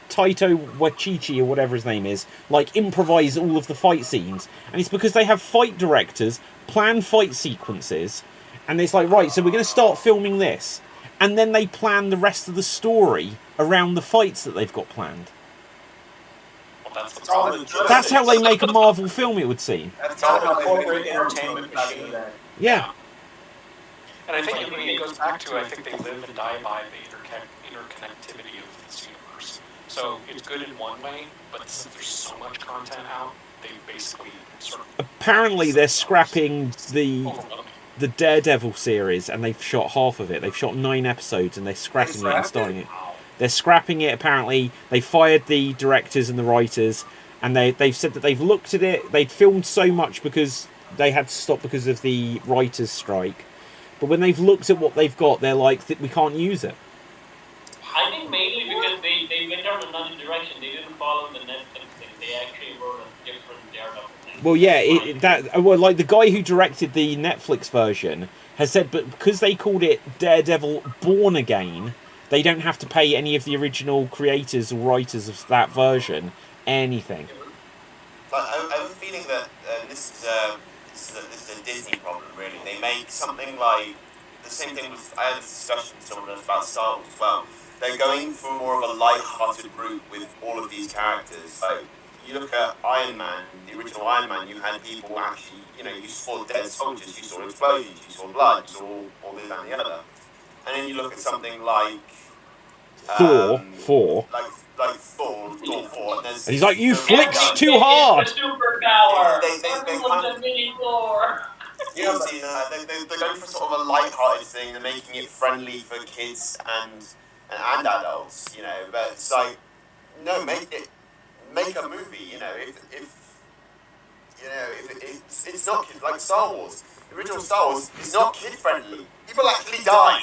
Taito Waititi or whatever his name is, like, improvise all of the fight scenes, and it's because they have fight directors plan fight sequences, and it's like, right, so we're going to start filming this, and then they plan the rest of the story around the fights that they've got planned. Well, that's how they make a Marvel film, it would seem. That's all about corporate entertainment machine. Yeah. And I think it goes back to, I think they live and die by the interconnectivity of this universe. So it's good in one way, but since there's so much content out, they basically sort of... Apparently they're scrapping the Daredevil series, and they've shot half of it. They've shot 9 episodes, and they're scrapping it and starting it. They're scrapping it, apparently. They fired the directors and the writers, and they've said that they've looked at it. They'd filmed so much because they had to stop because of the writers' strike. But when they've looked at what they've got, they're like, we can't use it. in another direction. They didn't follow the Netflix thing. They actually wrote a different Daredevil thing. Well, yeah, like the guy who directed the Netflix version has said, but because they called it Daredevil Born Again, they don't have to pay any of the original creators or writers of that version anything. But I have a feeling that this is a Disney problem, really. They make something like the same thing with, I had a discussion with someone else about Star Wars as well. They're going for more of a light-hearted route with all of these characters. Like, you look at Iron Man, the original Iron Man, you had people actually, you saw dead soldiers, you saw explosions, you saw blood, you saw all this and the other. And then you look at something like Thor. Like Thor 4. And he's like, you flicked too hard! It's a superpower! They kind of... mini Thor! Yeah, they're going for sort of a light-hearted thing. They're making it friendly for kids and adults, But it's like, no, make a movie, if it's not kid, like Star Wars. The original Star Wars is not kid-friendly. People actually die.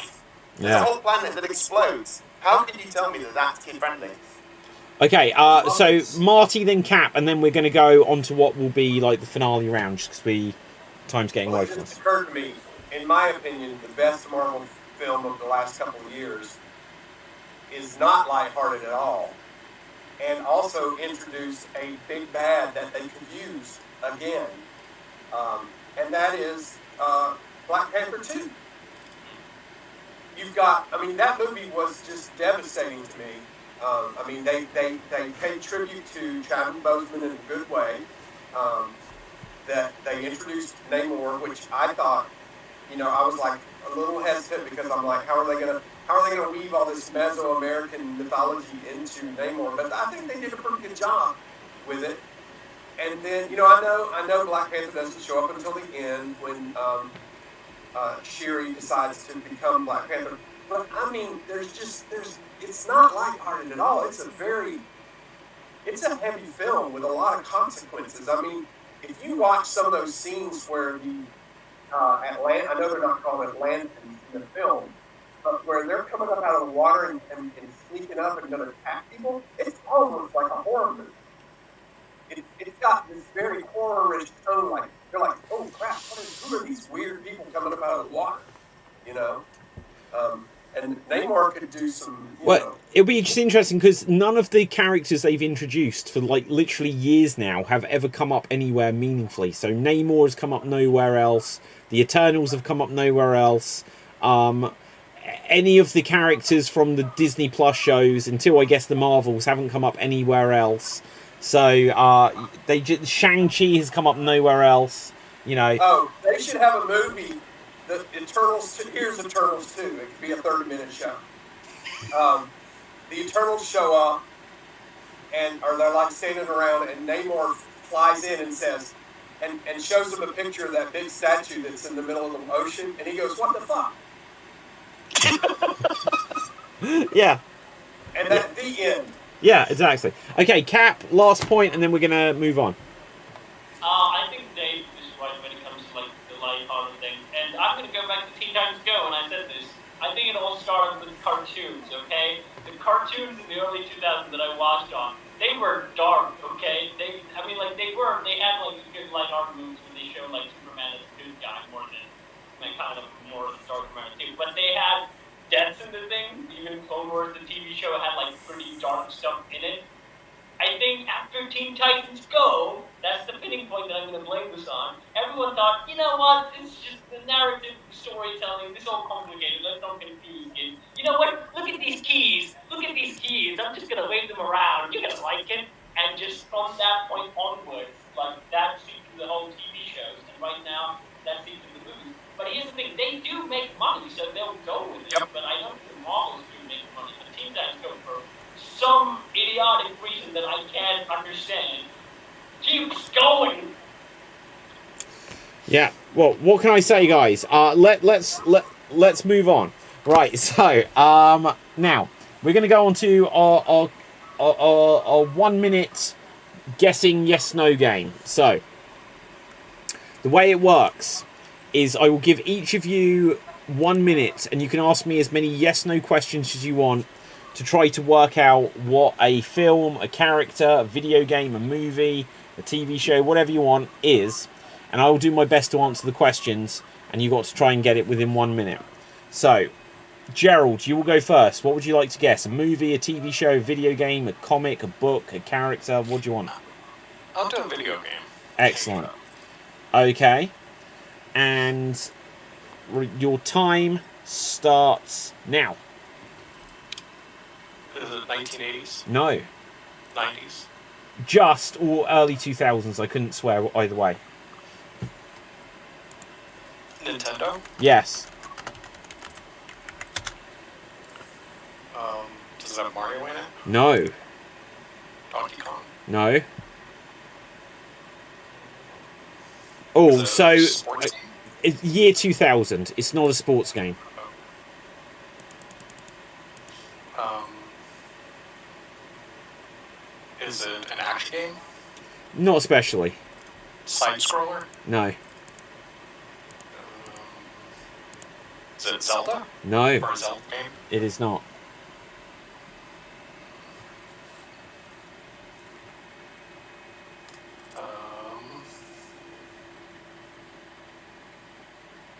There's a whole planet that explodes. How can you tell me that that's kid-friendly? Okay, so Marty, then Cap, and then we're going to go on to what will be like the finale round, just because time's getting away from us. It just occurred to me, in my opinion, the best Marvel film of the last couple of years is not lighthearted at all, and also introduced a big bad that they could use again, and that is Black Panther 2. You've got, that movie was just devastating to me. They paid tribute to Chadwick Boseman in a good way. That they introduced Namor, which I thought, I was like a little hesitant because I'm like, how are they gonna weave all this Mesoamerican mythology into Namor? But I think they did a pretty good job with it. And then, I know Black Panther doesn't show up until the end when Shuri decides to become Black Panther. But it's not lighthearted at all. It's a heavy film with a lot of consequences. If you watch some of those scenes where I know they're not called Atlanteans in the film, but where they're coming up out of the water and sneaking up and going to attack people, it's almost like a horror movie. It's got this very horror-ish tone, like, you're like, oh crap, who are these weird people coming up out of the water? And Namor could do some, it'll be just interesting because none of the characters they've introduced for like literally years now have ever come up anywhere meaningfully. So Namor has come up nowhere else. The Eternals have come up nowhere else. Any of the characters from the Disney Plus shows, until I guess the Marvels, haven't come up anywhere else. So Shang-Chi has come up nowhere else. Oh, they should have a movie. The Eternals 2, here's Eternals 2. It could be a 30-minute show. The Eternals show up, or they're like standing around, and Namor flies in and says, and shows them a picture of that big statue that's in the middle of the ocean, and he goes, "What the fuck?" Yeah. And that's the end. Yeah, exactly. Okay, Cap, last point, and then we're gonna move on. I think Dave is right when it comes to like the lighthearted thing, and I'm gonna go back to Teen Titans Go, and I said this. I think it all started with cartoons. Okay, the cartoons in the early 2000s that I watched on, they were dark. Okay, they had like good lighthearted movies when they showed like Superman as a good guy more than kind of more of the dark too. But they had deaths in the thing. Even Clone Wars, the TV show, had like pretty dark stuff in it. I think after Teen Titans Go, that's the pinning point that I'm going to blame this on. Everyone thought, you know what, it's just the narrative storytelling, this is all complicated, let's not confuse kids. You know what, look at these keys, I'm just going to wave them around, you're going to like it. And just from that point onwards, like that seeps through the whole TV shows, and right now, that seeps through the movies. But here's the thing, they do make money, so they'll go with it, but I don't think Marvels do make money. The Teen Titans Go for some idiotic reason that I can't understand keeps going. Yeah. Well, what can I say, guys? Let's move on. Right. So now we're going to go on to our 1 minute guessing yes no game. So the way it works is I will give each of you 1 minute, and you can ask me as many yes no questions as you want to try to work out what a film, a character, a video game, a movie, a TV show, whatever you want is, and I will do my best to answer the questions, and you got to try and get it within 1 minute. So, Gerald, you will go first. What would you like to guess? A movie, a TV show, a video game, a comic, a book, a character? What do you want? I'll do a video game. Excellent. Okay. And your time starts now. Is it 1980s? No. 90s? Just or early 2000s. I couldn't swear either way. Nintendo? Yes. Does it have Mario in it? No. Donkey Kong? No. Oh, Is it so a sports game? it's year 2000. It's not a sports game. Is it an action game? Not especially. Side scroller? No. Is it Zelda? No. Or a Zelda game? It is not.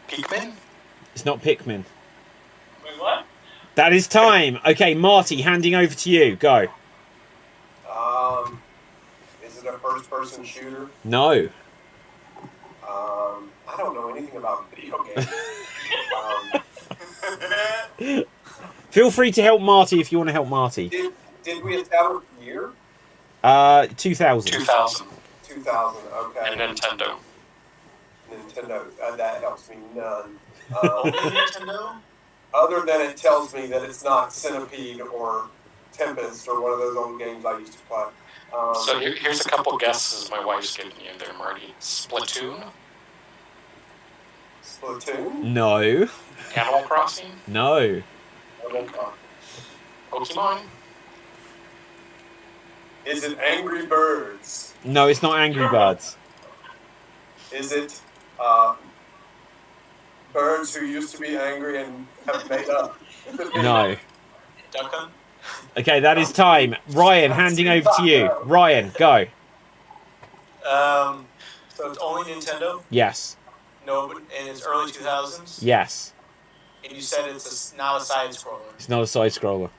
Pikmin? It's not Pikmin. Wait, what? That is time. Okay, Marty, handing over to you. Go. Is it a first-person shooter? No. I don't know anything about video games. Feel free to help Marty if you want to help Marty. Did we establish the year? 2000. 2000. 2000. Okay. And Nintendo. Nintendo. That helps me none. Nintendo? Other than it tells me that it's not Centipede or Tempest or one of those old games I used to play. So here's a couple guesses my wife's giving you there, Marty. Splatoon? Splatoon? No. Animal Crossing? No. Pokemon? Is it Angry Birds? No, it's not Angry Birds. Is it birds who used to be angry and have made up? No. Duck Hunt? Okay, that is time. Ryan, handing over to you. Ryan, go. So it's only Nintendo? Yes. No, and it's early 2000s? Yes. And you said it's not a side scroller. It's not a side scroller.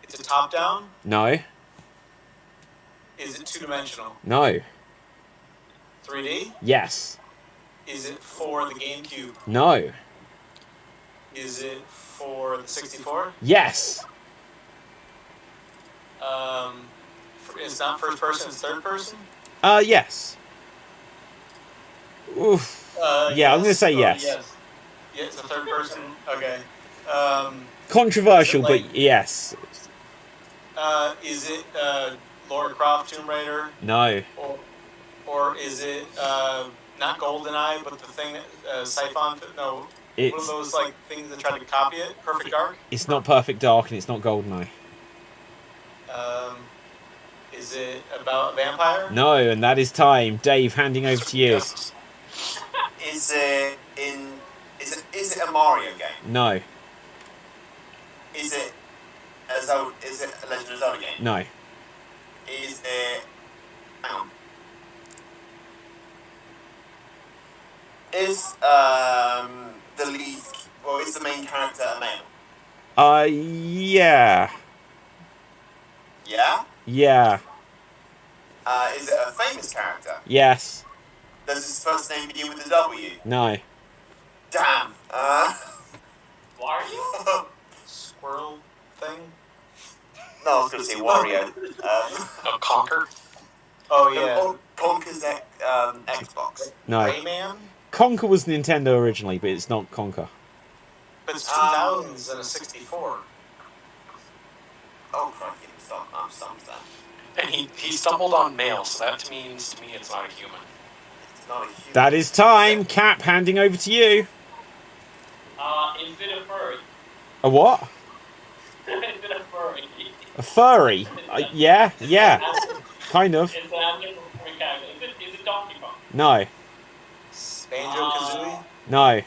It's a top down? No. Is it two-dimensional? No. 3D? Yes. Is it for the GameCube? No. Is it for the 64? Yes. It's not first person, it's third person? Yes. Oof. Yeah, I'm going to say yes. Yes. Yeah, it's a third person? Okay. Controversial, Is it like- but yes. Is it Lara Croft Tomb Raider? No. Or is it not GoldenEye, but the thing that Siphon? No. One It's of those like things that tried to copy it. Perfect Dark. it's not Perfect Dark and it's not GoldenEye. Is it about a vampire? No, and that is time. Dave, handing over to you. Yes. Is it a Mario game? No. Is it a Legend of Zelda game? No. Is it hang on. Is the lead is the main character a male? Yeah. Yeah? Yeah. Is it a famous character? Yes. Does his first name begin with a W? No. Damn. Wario? Squirrel thing. No, I was going to say Wario. Conquer? Oh yeah. Conker's Xbox. No. Rayman. Conker was Nintendo originally, but it's not Conker. But it's 2000s and a 64. Oh, crikey. I'm stumped then. And he stumbled on male, so that means to me it's not a human. It's not a human. That is time. Cap, handing over to you. Is it a furry? A what? Is it a furry? A furry? Yeah. Kind of. It's an animal furry character. Is it Donkey Kong? No. Banjo Kazooie. No.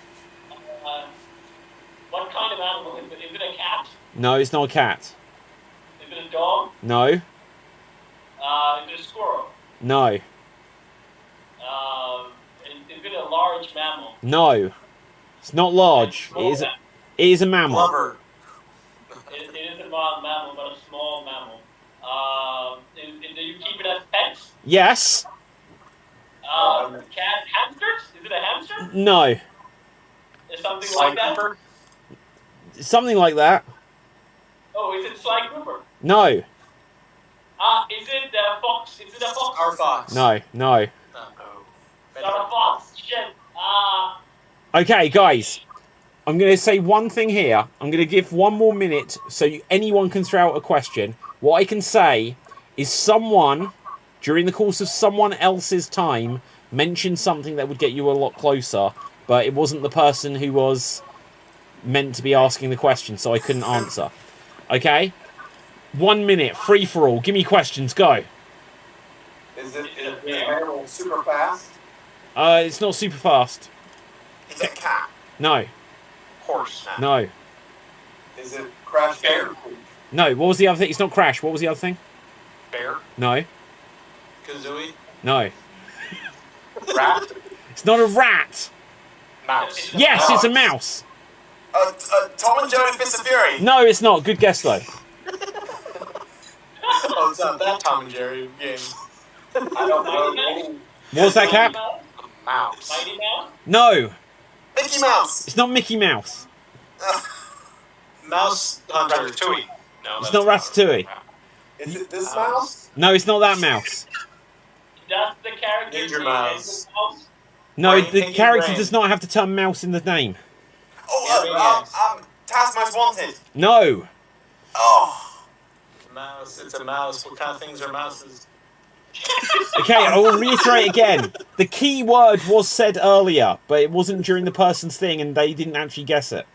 What kind of animal is it? Is it a cat? No, it's not a cat. a dog? No. Is it a squirrel? No. Is it a large mammal? No. It's not large. It is a mammal. Lover. It is a mammal, but a small mammal. Do you keep it as pets? Yes. Cat hamsters? Is it a hamster? No. Is something like that? Something like that. Oh, is it Sly Cooper? No. Is it a fox? Is it a fox? Our fox. No. No. It's not a fox. Shit. Okay, guys. I'm going to say one thing here. I'm going to give 1 more minute so anyone can throw out a question. What I can say is someone, during the course of someone else's time, mentioned something that would get you a lot closer, but it wasn't the person who was meant to be asking the question, so I couldn't answer. Okay? 1 minute, free for all. Give me questions, go. Is the animal super fast? It's not super fast. Is it a cat? No. Horse. No. Is it Crash Bear? No. What was the other thing? It's not Crash. What was the other thing? Bear. No. Kazooie. No. Rat. It's not a rat. Mouse. Yes, it's a mouse. Tom and Jerry Fist of Fury. No, it's not. Good guess, though. Oh, it's not that Tom and Jerry game. I don't know any. What was that, Cap? Mouse. Mighty Mouse? No. Mickey Mouse. It's not Mickey Mouse. Mouse Hunter. Ratatouille. No, It's not Ratatouille. Is it this mouse? No, it's not that mouse. Does the character Ninja name Mouse. the mouse? No, Brain, the Pinky character Brain. does not have the term mouse in the name. Oh, Taz Most Wanted. No. Oh. Mouse. It's a mouse. What kind of things are mouses? Okay, I will reiterate again. The key word was said earlier, but it wasn't during the person's thing, and they didn't actually guess it.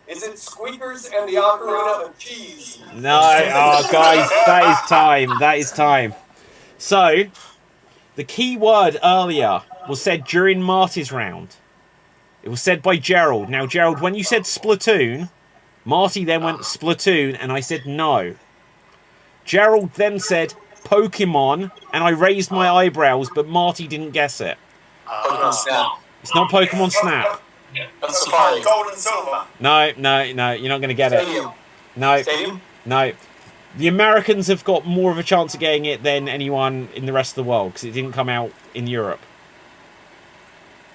Is it Squeakers and the Ocarina of Cheese? No, oh guys, that is time. That is time. So, the key word earlier was said during Marty's round. It was said by Gerald. Now, Gerald, when you said Splatoon, Marty then went Splatoon, and I said no. Gerald then said Pokemon, and I raised my eyebrows, but Marty didn't guess it. Pokemon Snap. It's not Pokemon Snap. That's Safari. Gold and Silver. No, you're not going to get it. Stadium. No, Stadium? no. The Americans have got more of a chance of getting it than anyone in the rest of the world, because it didn't come out in Europe.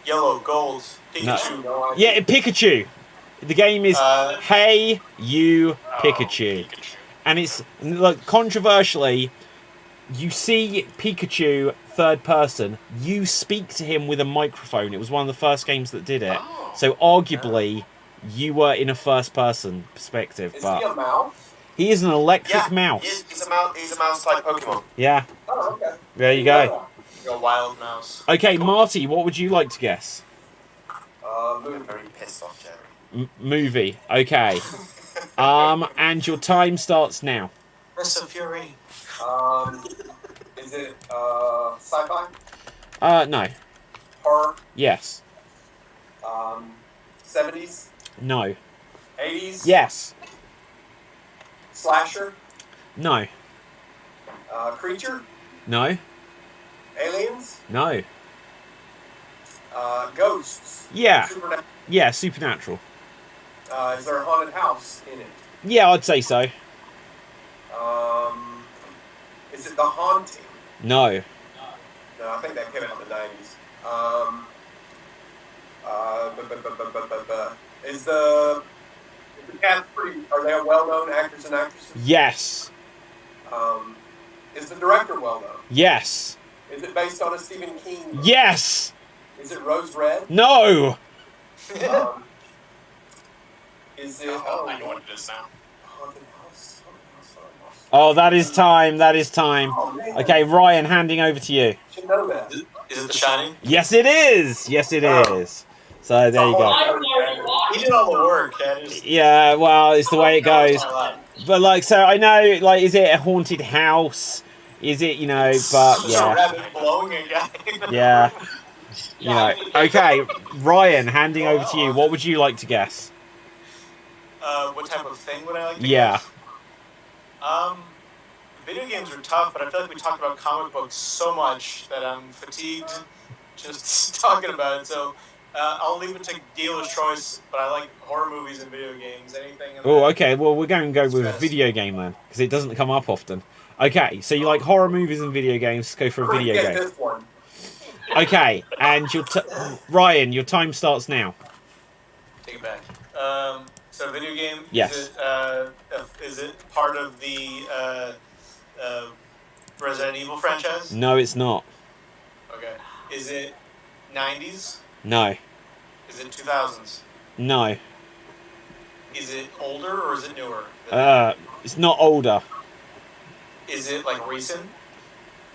Yellow, gold, Pikachu. No idea. Yeah, Pikachu. The game is Hey You Pikachu. And it's, like, controversially, you see Pikachu third person, you speak to him with a microphone. It was one of the first games that did it. So arguably, you were in a first person perspective. Is But he a mouse? he is an electric Yeah, mouse. He's a mouse type Pokemon. Yeah, Oh, okay. there you go. A wild mouse. Okay, Marty, what would you like to guess? I'm very pissed off, Jerry. Movie. Okay. And your time starts now. Fist of Fury. Is it sci-fi? No. Horror? Yes. 70s? No. 80s? Yes. Slasher? No. Creature? No. Aliens? No. Ghosts? Yeah. Supernatural? Yeah, supernatural. Is there a haunted house in it? Yeah, I'd say so. Is it The Haunting? No. No, I think that came out in the 90s. Is the cast pretty? Are they well-known actors and actresses? Yes. Is the director well-known? Yes. Is it based on a Stephen King book? Yes. Is it Rose Red? No. Is it? I know what it is now. Haunted House. Haunted House. Oh, that is time. That is time. Oh, man. Okay, Ryan, handing over to you. Should know that. Is it The Shining? Yes, it is. Yes, it is. So there you go. He did all the work. Yeah, well, it's the way it goes. But like, so I know, like, is it a haunted house? Is it, you know? But There's a yeah, rabbit blowing a guy. yeah. You know. Okay, Ryan, handing over to you. What would you like to guess? what type of thing would I like to Yeah. guess? Video games are tough, but I feel like we talked about comic books so much that I'm fatigued just talking about it. So I'll leave it to dealer's choice, but I like horror movies and video games. Anything. Oh, okay. Well, we're going to go with a video game then, because it doesn't come up often. Okay, so you like horror movies and video games? Let's go for a video game. This one. Okay, and Ryan, your time starts now. Take it back. So video game. Yes. Is it part of the Resident Evil franchise? No, it's not. Okay. Is it 90s? No. Is it 2000s? No. Is it older or is it newer? It's not older. Is it like recent?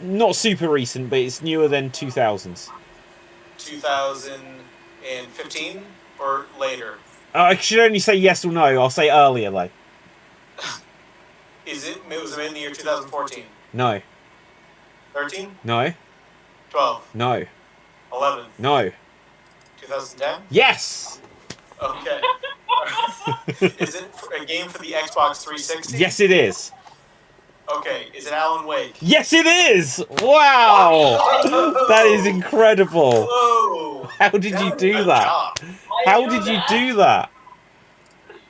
Not super recent, but it's newer than 2000s. 2015 or later? I should only say yes or no. I'll say earlier, though. Was it in the year 2014? No. 13? No. 12? No. 11? No. 2010? Yes! Okay. Is it a game for the Xbox 360? Yes, it is. Okay. Is it Alan Wake? Yes, it is! Wow! That is incredible. Whoa! How did you do that? How did you do that?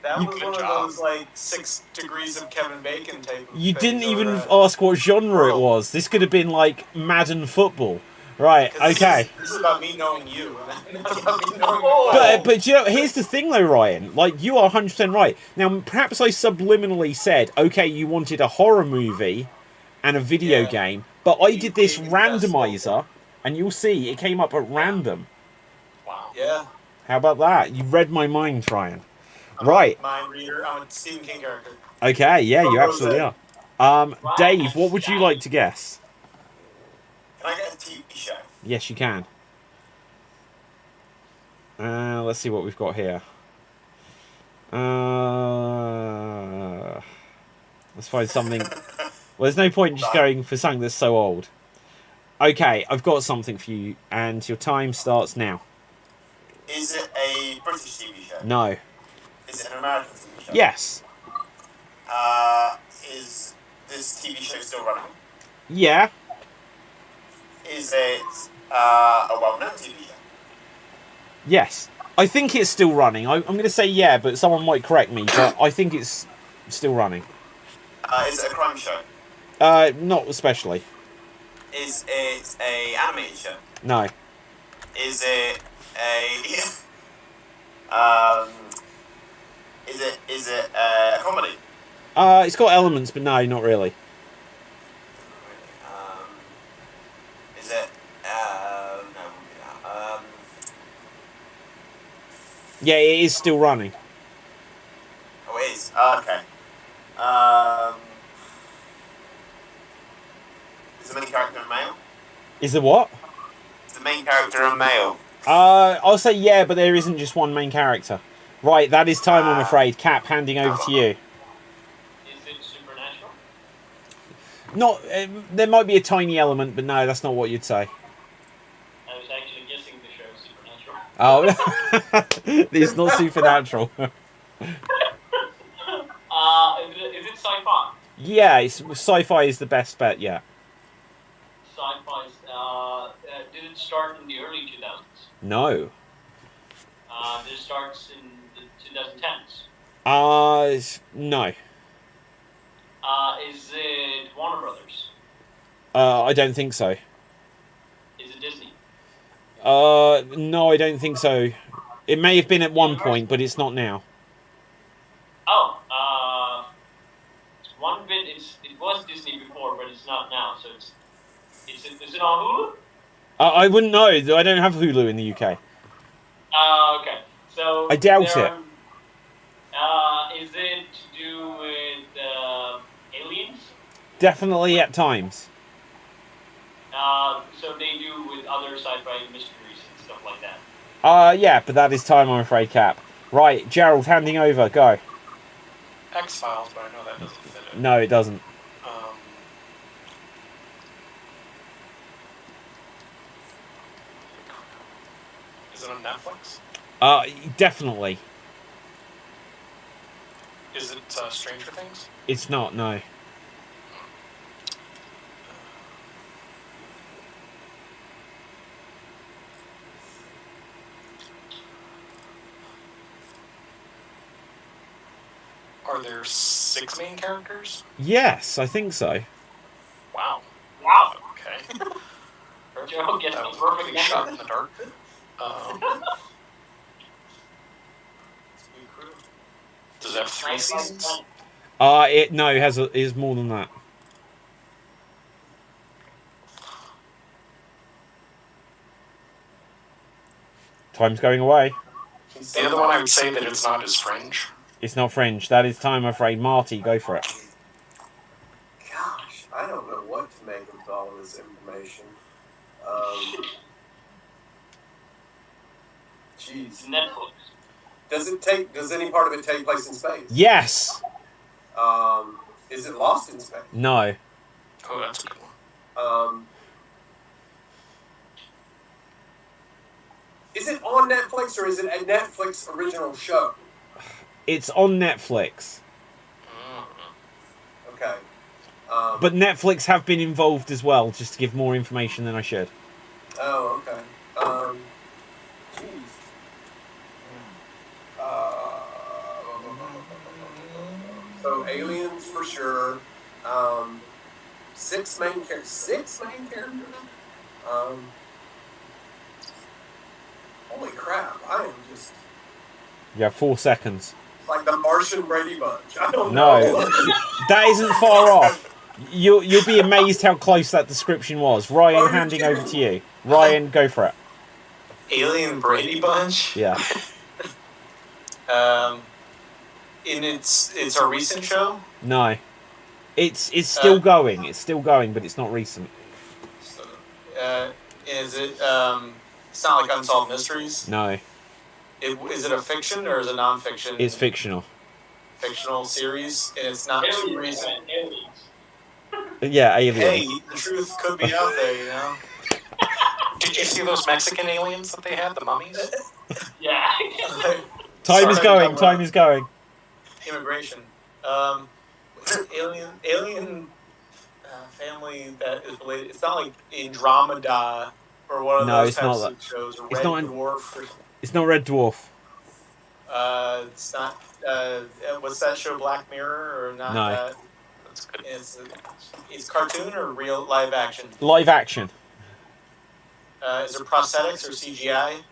That was one of those, like, 6 degrees of Kevin Bacon type of You things, didn't even or, ask what genre it was. This could have been, like, Madden football. Right, okay. This is about me knowing you. Not about me knowing you. But you know, here's the thing though, Ryan. Like, you are 100% right. Now, perhaps I subliminally said, okay, you wanted a horror movie and a video game, but I did this randomizer, and you'll see, it came up at random. Wow. Yeah. How about that? You read my mind, Ryan. Right. Mind reader. I'm a Stephen King character. Okay, yeah, you absolutely are. Dave, what would you like to guess? Can I get a TV show? Yes, you can. Let's see what we've got here. Let's find something. Well, there's no point in just going for something that's so old. Okay, I've got something for you, and your time starts now. Is it a British TV show? No. Is it an American TV show? Yes. Is this TV show still running? Yeah. Is it a well-known TV show? Yes. I think it's still running. I'm going to say yeah, but someone might correct me, but I think it's still running. Is it a crime show? Not especially. Is it a animated show? No. Is it a is it a comedy? It's got elements, but no, not really. Is it no? Yeah, it is still running. Oh, it is. Okay. Is the main character a male? Is the what? Is the main character a male? I'll say yeah, but there isn't just one main character. Right, that is time, I'm afraid. Cap, handing over to you. Is it supernatural? Not. There might be a tiny element, but no, that's not what you'd say. I was actually guessing the show is supernatural. Oh, it's not supernatural. Is it sci-fi? Yeah, sci-fi is the best bet. Yeah. Sci-fi. Did it start in the early 2000s? No. Did it start in the 2010s? No. Is it Warner Brothers? I don't think so. Is it Disney? No, I don't think so. It may have been at one point, but it's not now. Oh, one bit. It was Disney before, but it's not now. So is it on Hulu? I wouldn't know. I don't have Hulu in the UK. Okay. So I doubt it. Is it to do with aliens? Definitely at times. So they do with other sci-fi mysteries and stuff like that. Yeah, but that is time, I'm afraid, Cap. Right, Gerald, handing over. Go. X-Files, but I know that doesn't fit it. No, it doesn't. Is it on Netflix? Definitely. Stranger Things? It's not, no. Are there 6 main characters? Yes, I think so. Wow. Wow. Okay. Joe gets That the was a perfect complete shot in answer. the dark. Does it have 3 seasons? It is more than that. Time's going away. The other one I would say that it's not is Fringe. It's not Fringe. That is time, I'm afraid. Marty, go for it. Gosh, I don't know what to make of all of this information. Jeez. Netflix. Does any part of it take place in space? Yes. Is it Lost in Space? No. Oh, that's a good one. Is it on Netflix or is it a Netflix original show? It's on Netflix. Okay. But Netflix have been involved as well, just to give more information than I should. Oh, okay. Jeez. So aliens for sure. 6 main characters. 6 main characters. Holy crap! I am just You have 4 seconds. like the Martian Brady Bunch. I don't No, know. that isn't far off. You'll be amazed how close that description was. Ryan, handing over to you. Ryan, go for it. Alien Brady Bunch. Yeah. In it's a recent show. No. It's still going. It's still going, but it's not recent. So, is it? It's not like Unsolved Mysteries. No. Is it a fiction or is it non-fiction? It's fictional. Fictional series, and it's not too recent. Yeah, aliens. Hey, the truth could be out there, you know. Did you see those Mexican aliens that they had, the mummies? Yeah. Time is going. Time is going. Immigration. Alien family that is related. It's not like Andromeda or one of those types of shows. Or Red Dwarf. It's not Red Dwarf. It's not. What's that show? Black Mirror or not? No. That? That's good. It's cartoon or real live action? Live action. Is there prosthetics or CGI?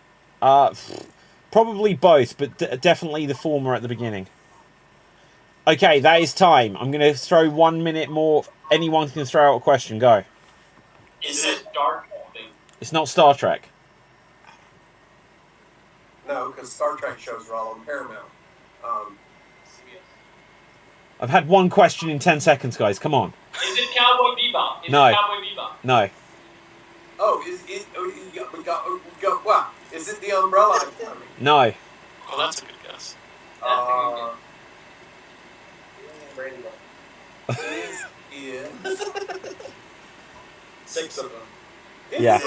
Probably both, but definitely the former at the beginning. Okay, that is time. I'm going to throw 1 minute more. Anyone can throw out a question. Go. Is it Star Trek? It's not Star Trek. No, because Star Trek shows are all on Paramount. I've had one question in 10 seconds, guys. Come on. Is it Cowboy Bebop? Is No. it Cowboy Bebop? No. Oh, what? Is it the Umbrella Academy? No. Well, that's a good guess. Is 6 of them. Yeah.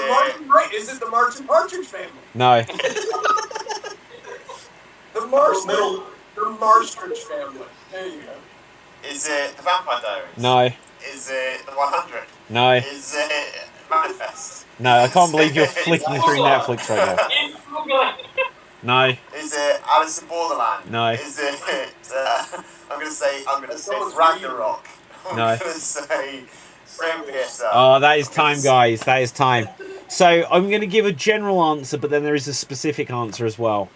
Is it the Martian Partridge Family? No. The Marstridge Family. There you go. Is it the Vampire Diaries? No. Is it the 100? No. Is it Manifest? No, I can't believe you're flicking through Netflix right now. No. Is it Alice in Borderland? No. Is it? I'm gonna say Ragnarok. I'm No. gonna say Snowpiercer. Oh, that is time, guys. That is time. So I'm going to give a general answer, but then there is a specific answer as well.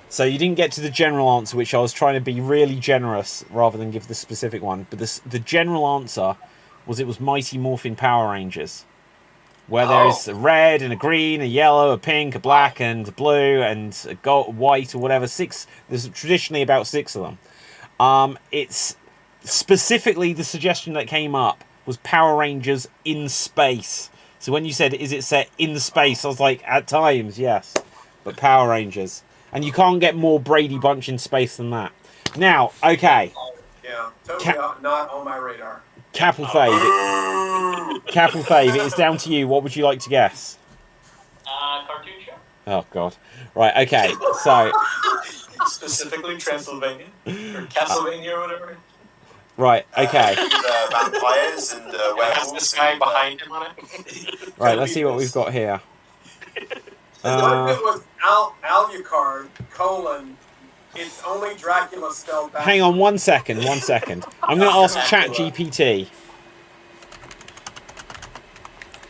So you didn't get to the general answer, which I was trying to be really generous rather than give the specific one. But the general answer was it was Mighty Morphin Power Rangers, where there is a red and a green, a yellow, a pink, a black, and a blue, and a gold, white, or whatever. 6. There's traditionally about 6 of them. It's specifically the suggestion that came up was Power Rangers in space. So when you said, is it set in space? I was like, at times, yes. But Power Rangers. And you can't get more Brady Bunch in space than that. Now, okay. Yeah, totally not on my radar. Capel Fave. Capel Fave, it is down to you. What would you like to guess? Cartoon show. Oh, God. Right, okay. So, Specifically Transylvania or Castlevania or whatever. Right. Okay. With vampires and Has werewolves. this guy and, behind him on it? Right. Let's see what we've got here. What if it was Alucard, it's only Dracula spelled back. Hang on 1 second. 1 second. I'm going to ask ChatGPT.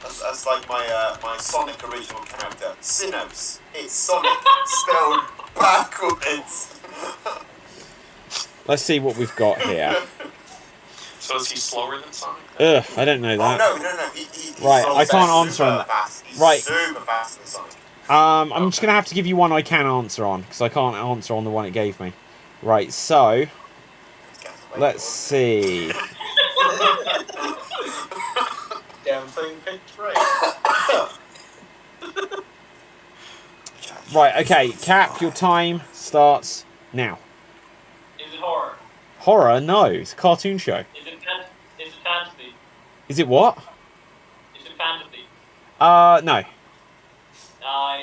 That's like my Sonic original character, Sinos. It's Sonic spelled backwards. Let's see what we've got here. So is he slower than Sonic? Ugh, I don't know that. Oh no. He's Right, I can't answer on super that. fast. He's Right. super fast than Sonic. I'm just going to have to give you one I can answer on, because I can't answer on the one it gave me. Right, so, let's see. Damn thing picked right. Right, okay, Cap, your time starts now. Is it horror? Horror? No, it's a cartoon show. Is it fantasy? Is it what? Is it fantasy? No.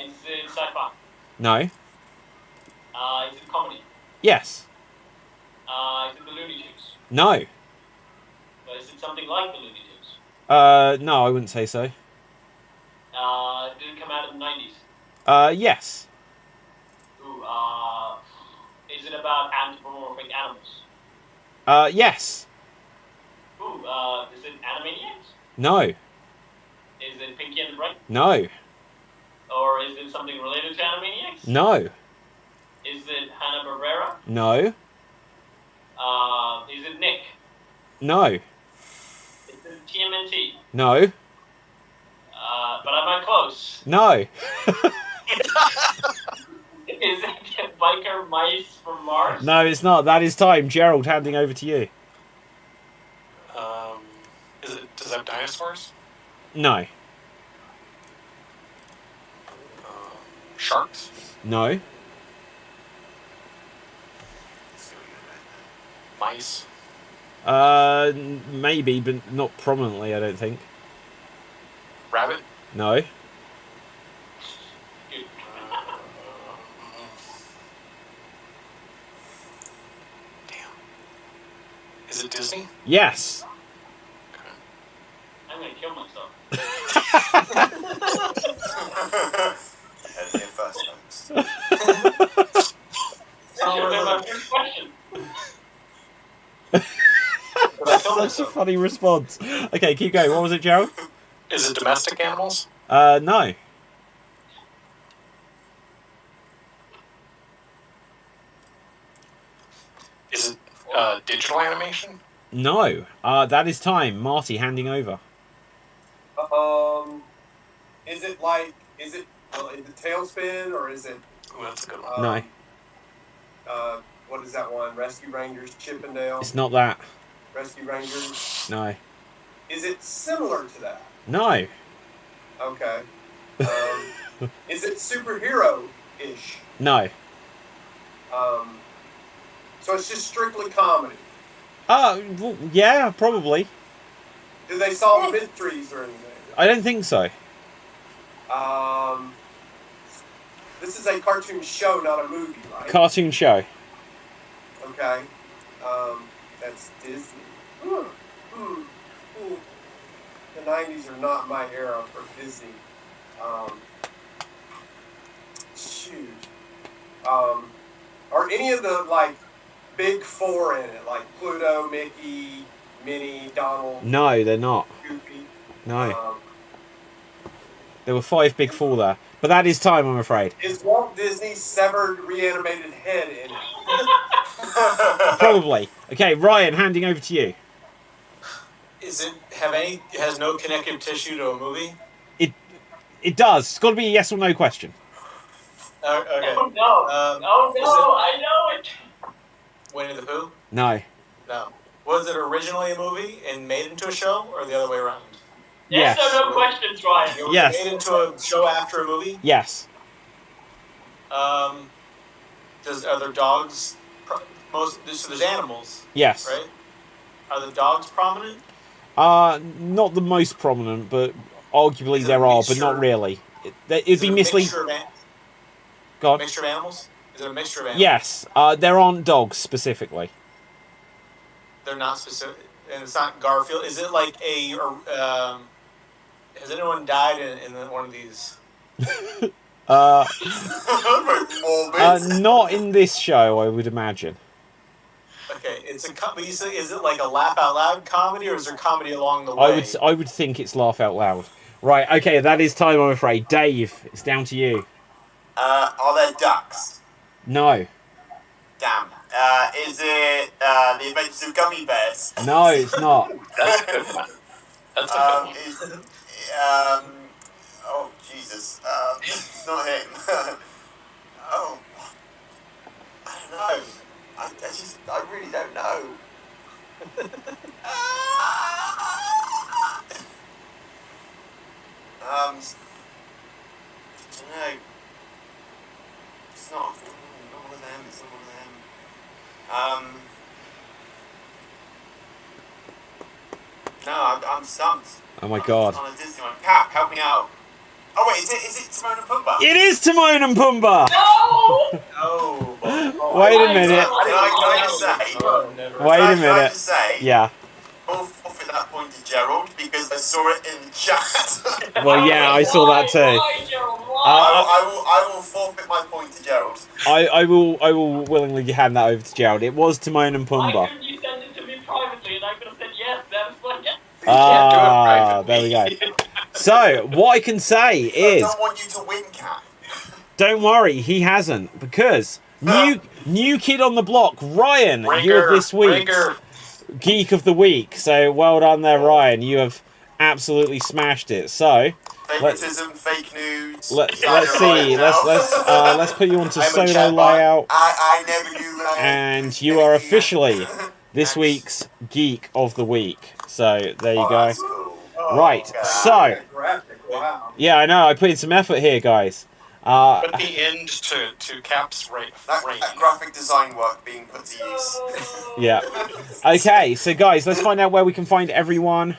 Is it sci-fi? No. Is it comedy? Yes. Is it the Looney Tunes? No. Is it something like the Looney Tunes? No, I wouldn't say so. Did it come out in the 90s? Yes. Ooh, is it about anthropomorphic animals? Yes. Ooh, is it Animaniacs? No. Is it Pinky and the Brain? No. Or is it something related to Animaniacs? No. Is it Hanna-Barbera? No. Is it Nick? No. Is it TMNT? No. But am I close? No. Is it Biker Mice from Mars? No, it's not. That is time. Gerald, handing over to you. Does it have dinosaurs? No. Sharks? No. Mice? Maybe, but not prominently, I don't think. Rabbit? No. Damn. Is it Disney? Yes. I'm gonna kill myself. Heard it here first, folks. That should have been my first question. That's such a funny response. Okay, keep going. What was it, Gerald? Is it domestic animals? No. Is it digital animation? No. That is time. Marty, handing over. Is it Tailspin or is it? Ooh, that's a good one. No. What is that one? Rescue Rangers, Chippendale. It's not that. Rescue Rangers. No. Is it similar to that? No. Okay. Is it superhero-ish? No. So it's just strictly comedy. Well, yeah, probably. Do they solve mysteries or anything? I don't think so. This is a cartoon show, not a movie, right? Cartoon show. Okay. That's Disney. The 90s are not my era for Disney. Shoot. Are any of the, big four in it? Like Pluto, Mickey, Minnie, Donald? No, they're not. Goofy? No. There were 5 big four there. But that is time, I'm afraid. Is Walt Disney's severed, reanimated head in it? Probably. Okay, Ryan, handing over to you. Has no connective tissue to a movie? It does. It's got to be a yes or no question. Okay. Oh no! I know it! Winnie the Pooh? No. No. Was it originally a movie and made into a show, or the other way around? Yes Yes. or no questions, Ryan. It was Yes. made into a show after a movie? Yes. Are there dogs? So there's animals, Yes. right? Are the dogs prominent? Not the most prominent, but arguably Is it there a are, but mixture? not really. It'd Is be it a misleading. mixture of God. Mixture of animals? Is it a mixture of animals? Yes. There aren't dogs specifically. they're not specific, and it's not Garfield. Is it like has anyone died in one of these? Not in this show, I would imagine. Okay, it's is it like a laugh out loud comedy, or is there comedy along the way? I would think it's laugh out loud. Right, okay, that is time, I'm afraid. Dave, it's down to you. Are there ducks? No. Damn. Is it The Adventures of Gummy Bears? No, it's not. That's a good one. That's a good one. Oh, Jesus. It's not him. Oh. I don't know. I really don't know. I don't know. It's not one of them. It's not one of them. No, I'm stumped. Oh my god. On a Disney one. Cap, help me out. Oh wait, is it Timon and Pumbaa? It is Timon and Pumbaa! No! No. Wait a minute. Can I just say? Wait a minute. Can I just say? Yeah. I'll forfeit that point to Gerald because I saw it in the chat. Well, yeah, I saw that too. Why, Gerald? Why? I will forfeit my point to Gerald. I will willingly hand that over to Gerald. It was Timon and Why Pumbaa. couldn't you send it to me privately and I could have said yes? That was like it. There we go. So, what I can say is... I don't want you to win, Cap. Don't worry, he hasn't, because new kid on the block, Ryan, you're this week's Geek of the Week. So well done there, Ryan. You have absolutely smashed it. So favoritism, fake news. Let's see. Let's put you onto solo layout. I never knew that. And you are officially this week's Geek of the Week. So there you go. Right. So yeah, I know. I put in some effort here, guys. Put the end to Cap's reign. That graphic design work being put to use. Yeah. Okay, so guys, let's find out where we can find everyone.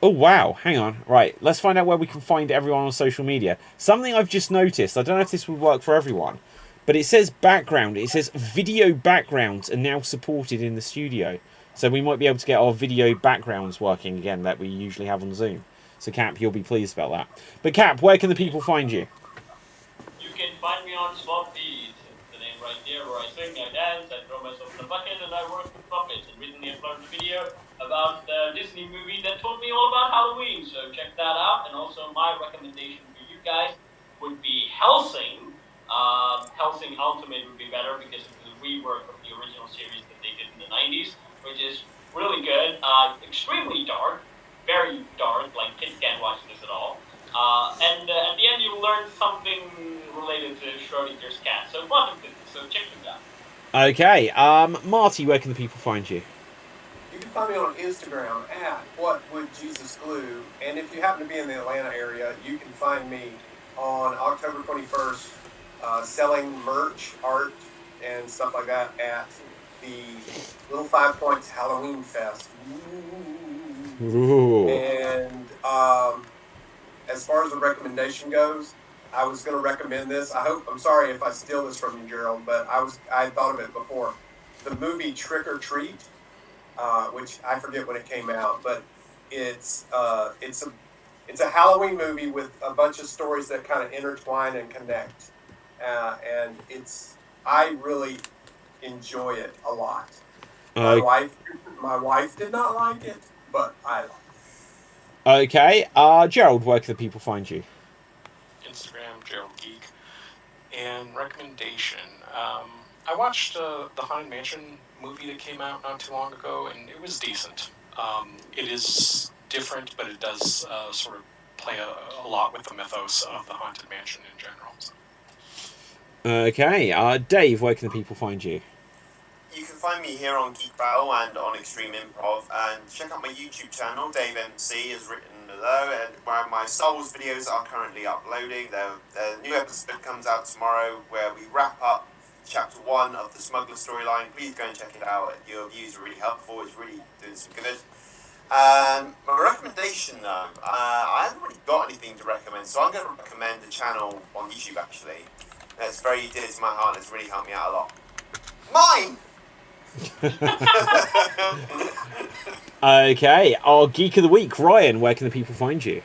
Oh, wow. Hang on. Right, let's find out where we can find everyone on social media. Something I've just noticed, I don't know if this would work for everyone, but it says background. It says video backgrounds are now supported in the studio. So we might be able to get our video backgrounds working again that we usually have on Zoom. So, Cap, you'll be pleased about that. But, Cap, where can the people find you? You can find me on Swap Beat. It's the name right there where I sing, I dance, I throw myself in the bucket, and I work with puppets. And recently uploaded a video about the Disney movie that told me all about Halloween. So check that out. And also my recommendation for you guys would be Hellsing. Hellsing Ultimate would be better because it's a rework of the original series that they did in the 90s, which is really good. Extremely dark. Very dark, like kids can't watch this at all. And at the end, you'll learn something related to Schrodinger's cat. So quantum physics. So check this out. Okay, Marty, where can the people find you? You can find me on Instagram at WhatWouldJesusGlue, and if you happen to be in the Atlanta area, you can find me on October 21st selling merch, art, and stuff like that at the Little 5 Points Halloween Fest. Ooh. And as far as the recommendation goes, I was going to recommend this. I'm sorry if I steal this from you, Gerald, but I thought of it before. The movie Trick or Treat, which I forget when it came out, but it's a Halloween movie with a bunch of stories that kind of intertwine and connect, and I really enjoy it a lot. My wife did not like it, but I like it. Okay, Gerald, where can the people find you? Instagram, Gerald Geek. And recommendation. I watched the Haunted Mansion movie that came out not too long ago, and it was decent. It is different, but it does sort of play a lot with the mythos of the Haunted Mansion in general. So. Okay, Dave, where can the people find you? You can find me here on Geek Battle and on Xstreamed Improv, and check out my YouTube channel, Dave MC, is written below, and where my Star Wars videos are currently uploading. The new episode comes out tomorrow, where we wrap up Chapter 1 of the Smuggler storyline. Please go and check it out. Your views are really helpful. It's really doing some good. My recommendation, though, I haven't really got anything to recommend, so I'm going to recommend a channel on YouTube, actually. That's very dear to my heart. It's really helped me out a lot. Mine! Okay, our Geek of the Week, Ryan, where can the people find you?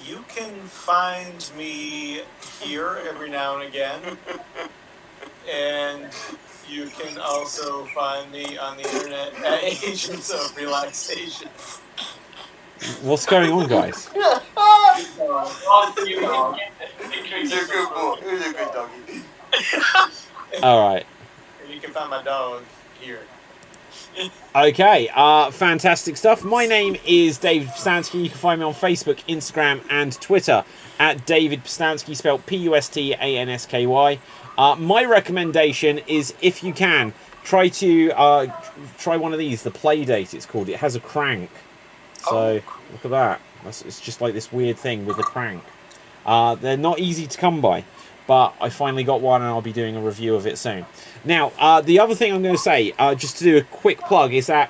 You can find me here every now and again. And you can also find me on the internet at Agents of Relaxation. What's going on, guys? You're a good boy. You're a good doggy. All right. And you can find my dog here. Okay, fantastic stuff. My name is David Pstansky. You can find me on Facebook, Instagram, and Twitter at David Pstansky, spelled Pustansky. My recommendation is, if you can, try one of these. The Playdate, it's called. It has a crank. So look at that. It's just like this weird thing with the crank. They're not easy to come by, but I finally got one, and I'll be doing a review of it soon. Now, the other thing I'm going to say, just to do a quick plug, is that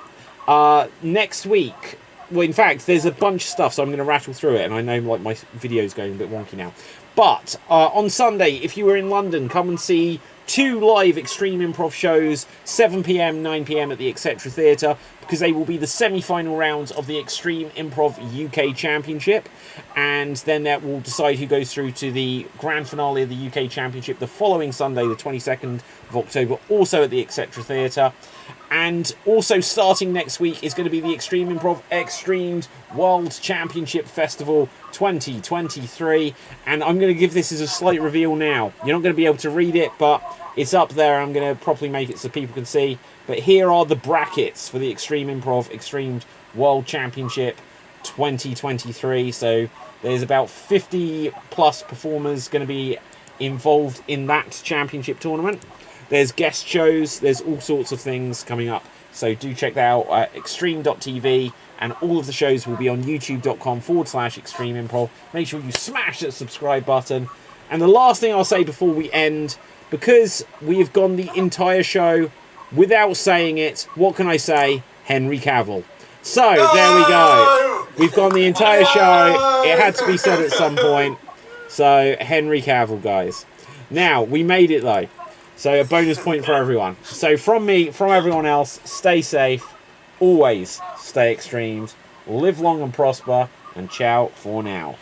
next week, well, in fact, there's a bunch of stuff, so I'm going to rattle through it, and I know like my video's going a bit wonky now. But on Sunday, if you were in London, come and see 2 live Extreme Improv shows, 7 p.m, 9 p.m. at the Xstreamed Theatre, because they will be the semi-final rounds of the Extreme Improv UK Championship, and then that will decide who goes through to the grand finale of the UK Championship the following Sunday, the 22nd of October, also at the Xstreamed Theatre. And also starting next week is going to be the Extreme Improv Xstreamed World Championship Festival 2023. And I'm going to give this as a slight reveal now. You're not going to be able to read it, but it's up there. I'm going to properly make it so people can see. But here are the brackets for the Extreme Improv Xstreamed World Championship 2023. So there's about 50 plus performers going to be involved in that championship tournament. There's guest shows, there's all sorts of things coming up. So do check that out at xstream.tv, and all of the shows will be on youtube.com/Extreme Improv. Make sure you smash that subscribe button. And the last thing I'll say before we end, because we have gone the entire show without saying it, what can I say? Henry Cavill. So, there we go. We've gone the entire show. It had to be said at some point. So, Henry Cavill, guys. Now, we made it, though. So, a bonus point for everyone. So, from me, from everyone else, stay safe. Always stay extremed. Live long and prosper. And ciao for now.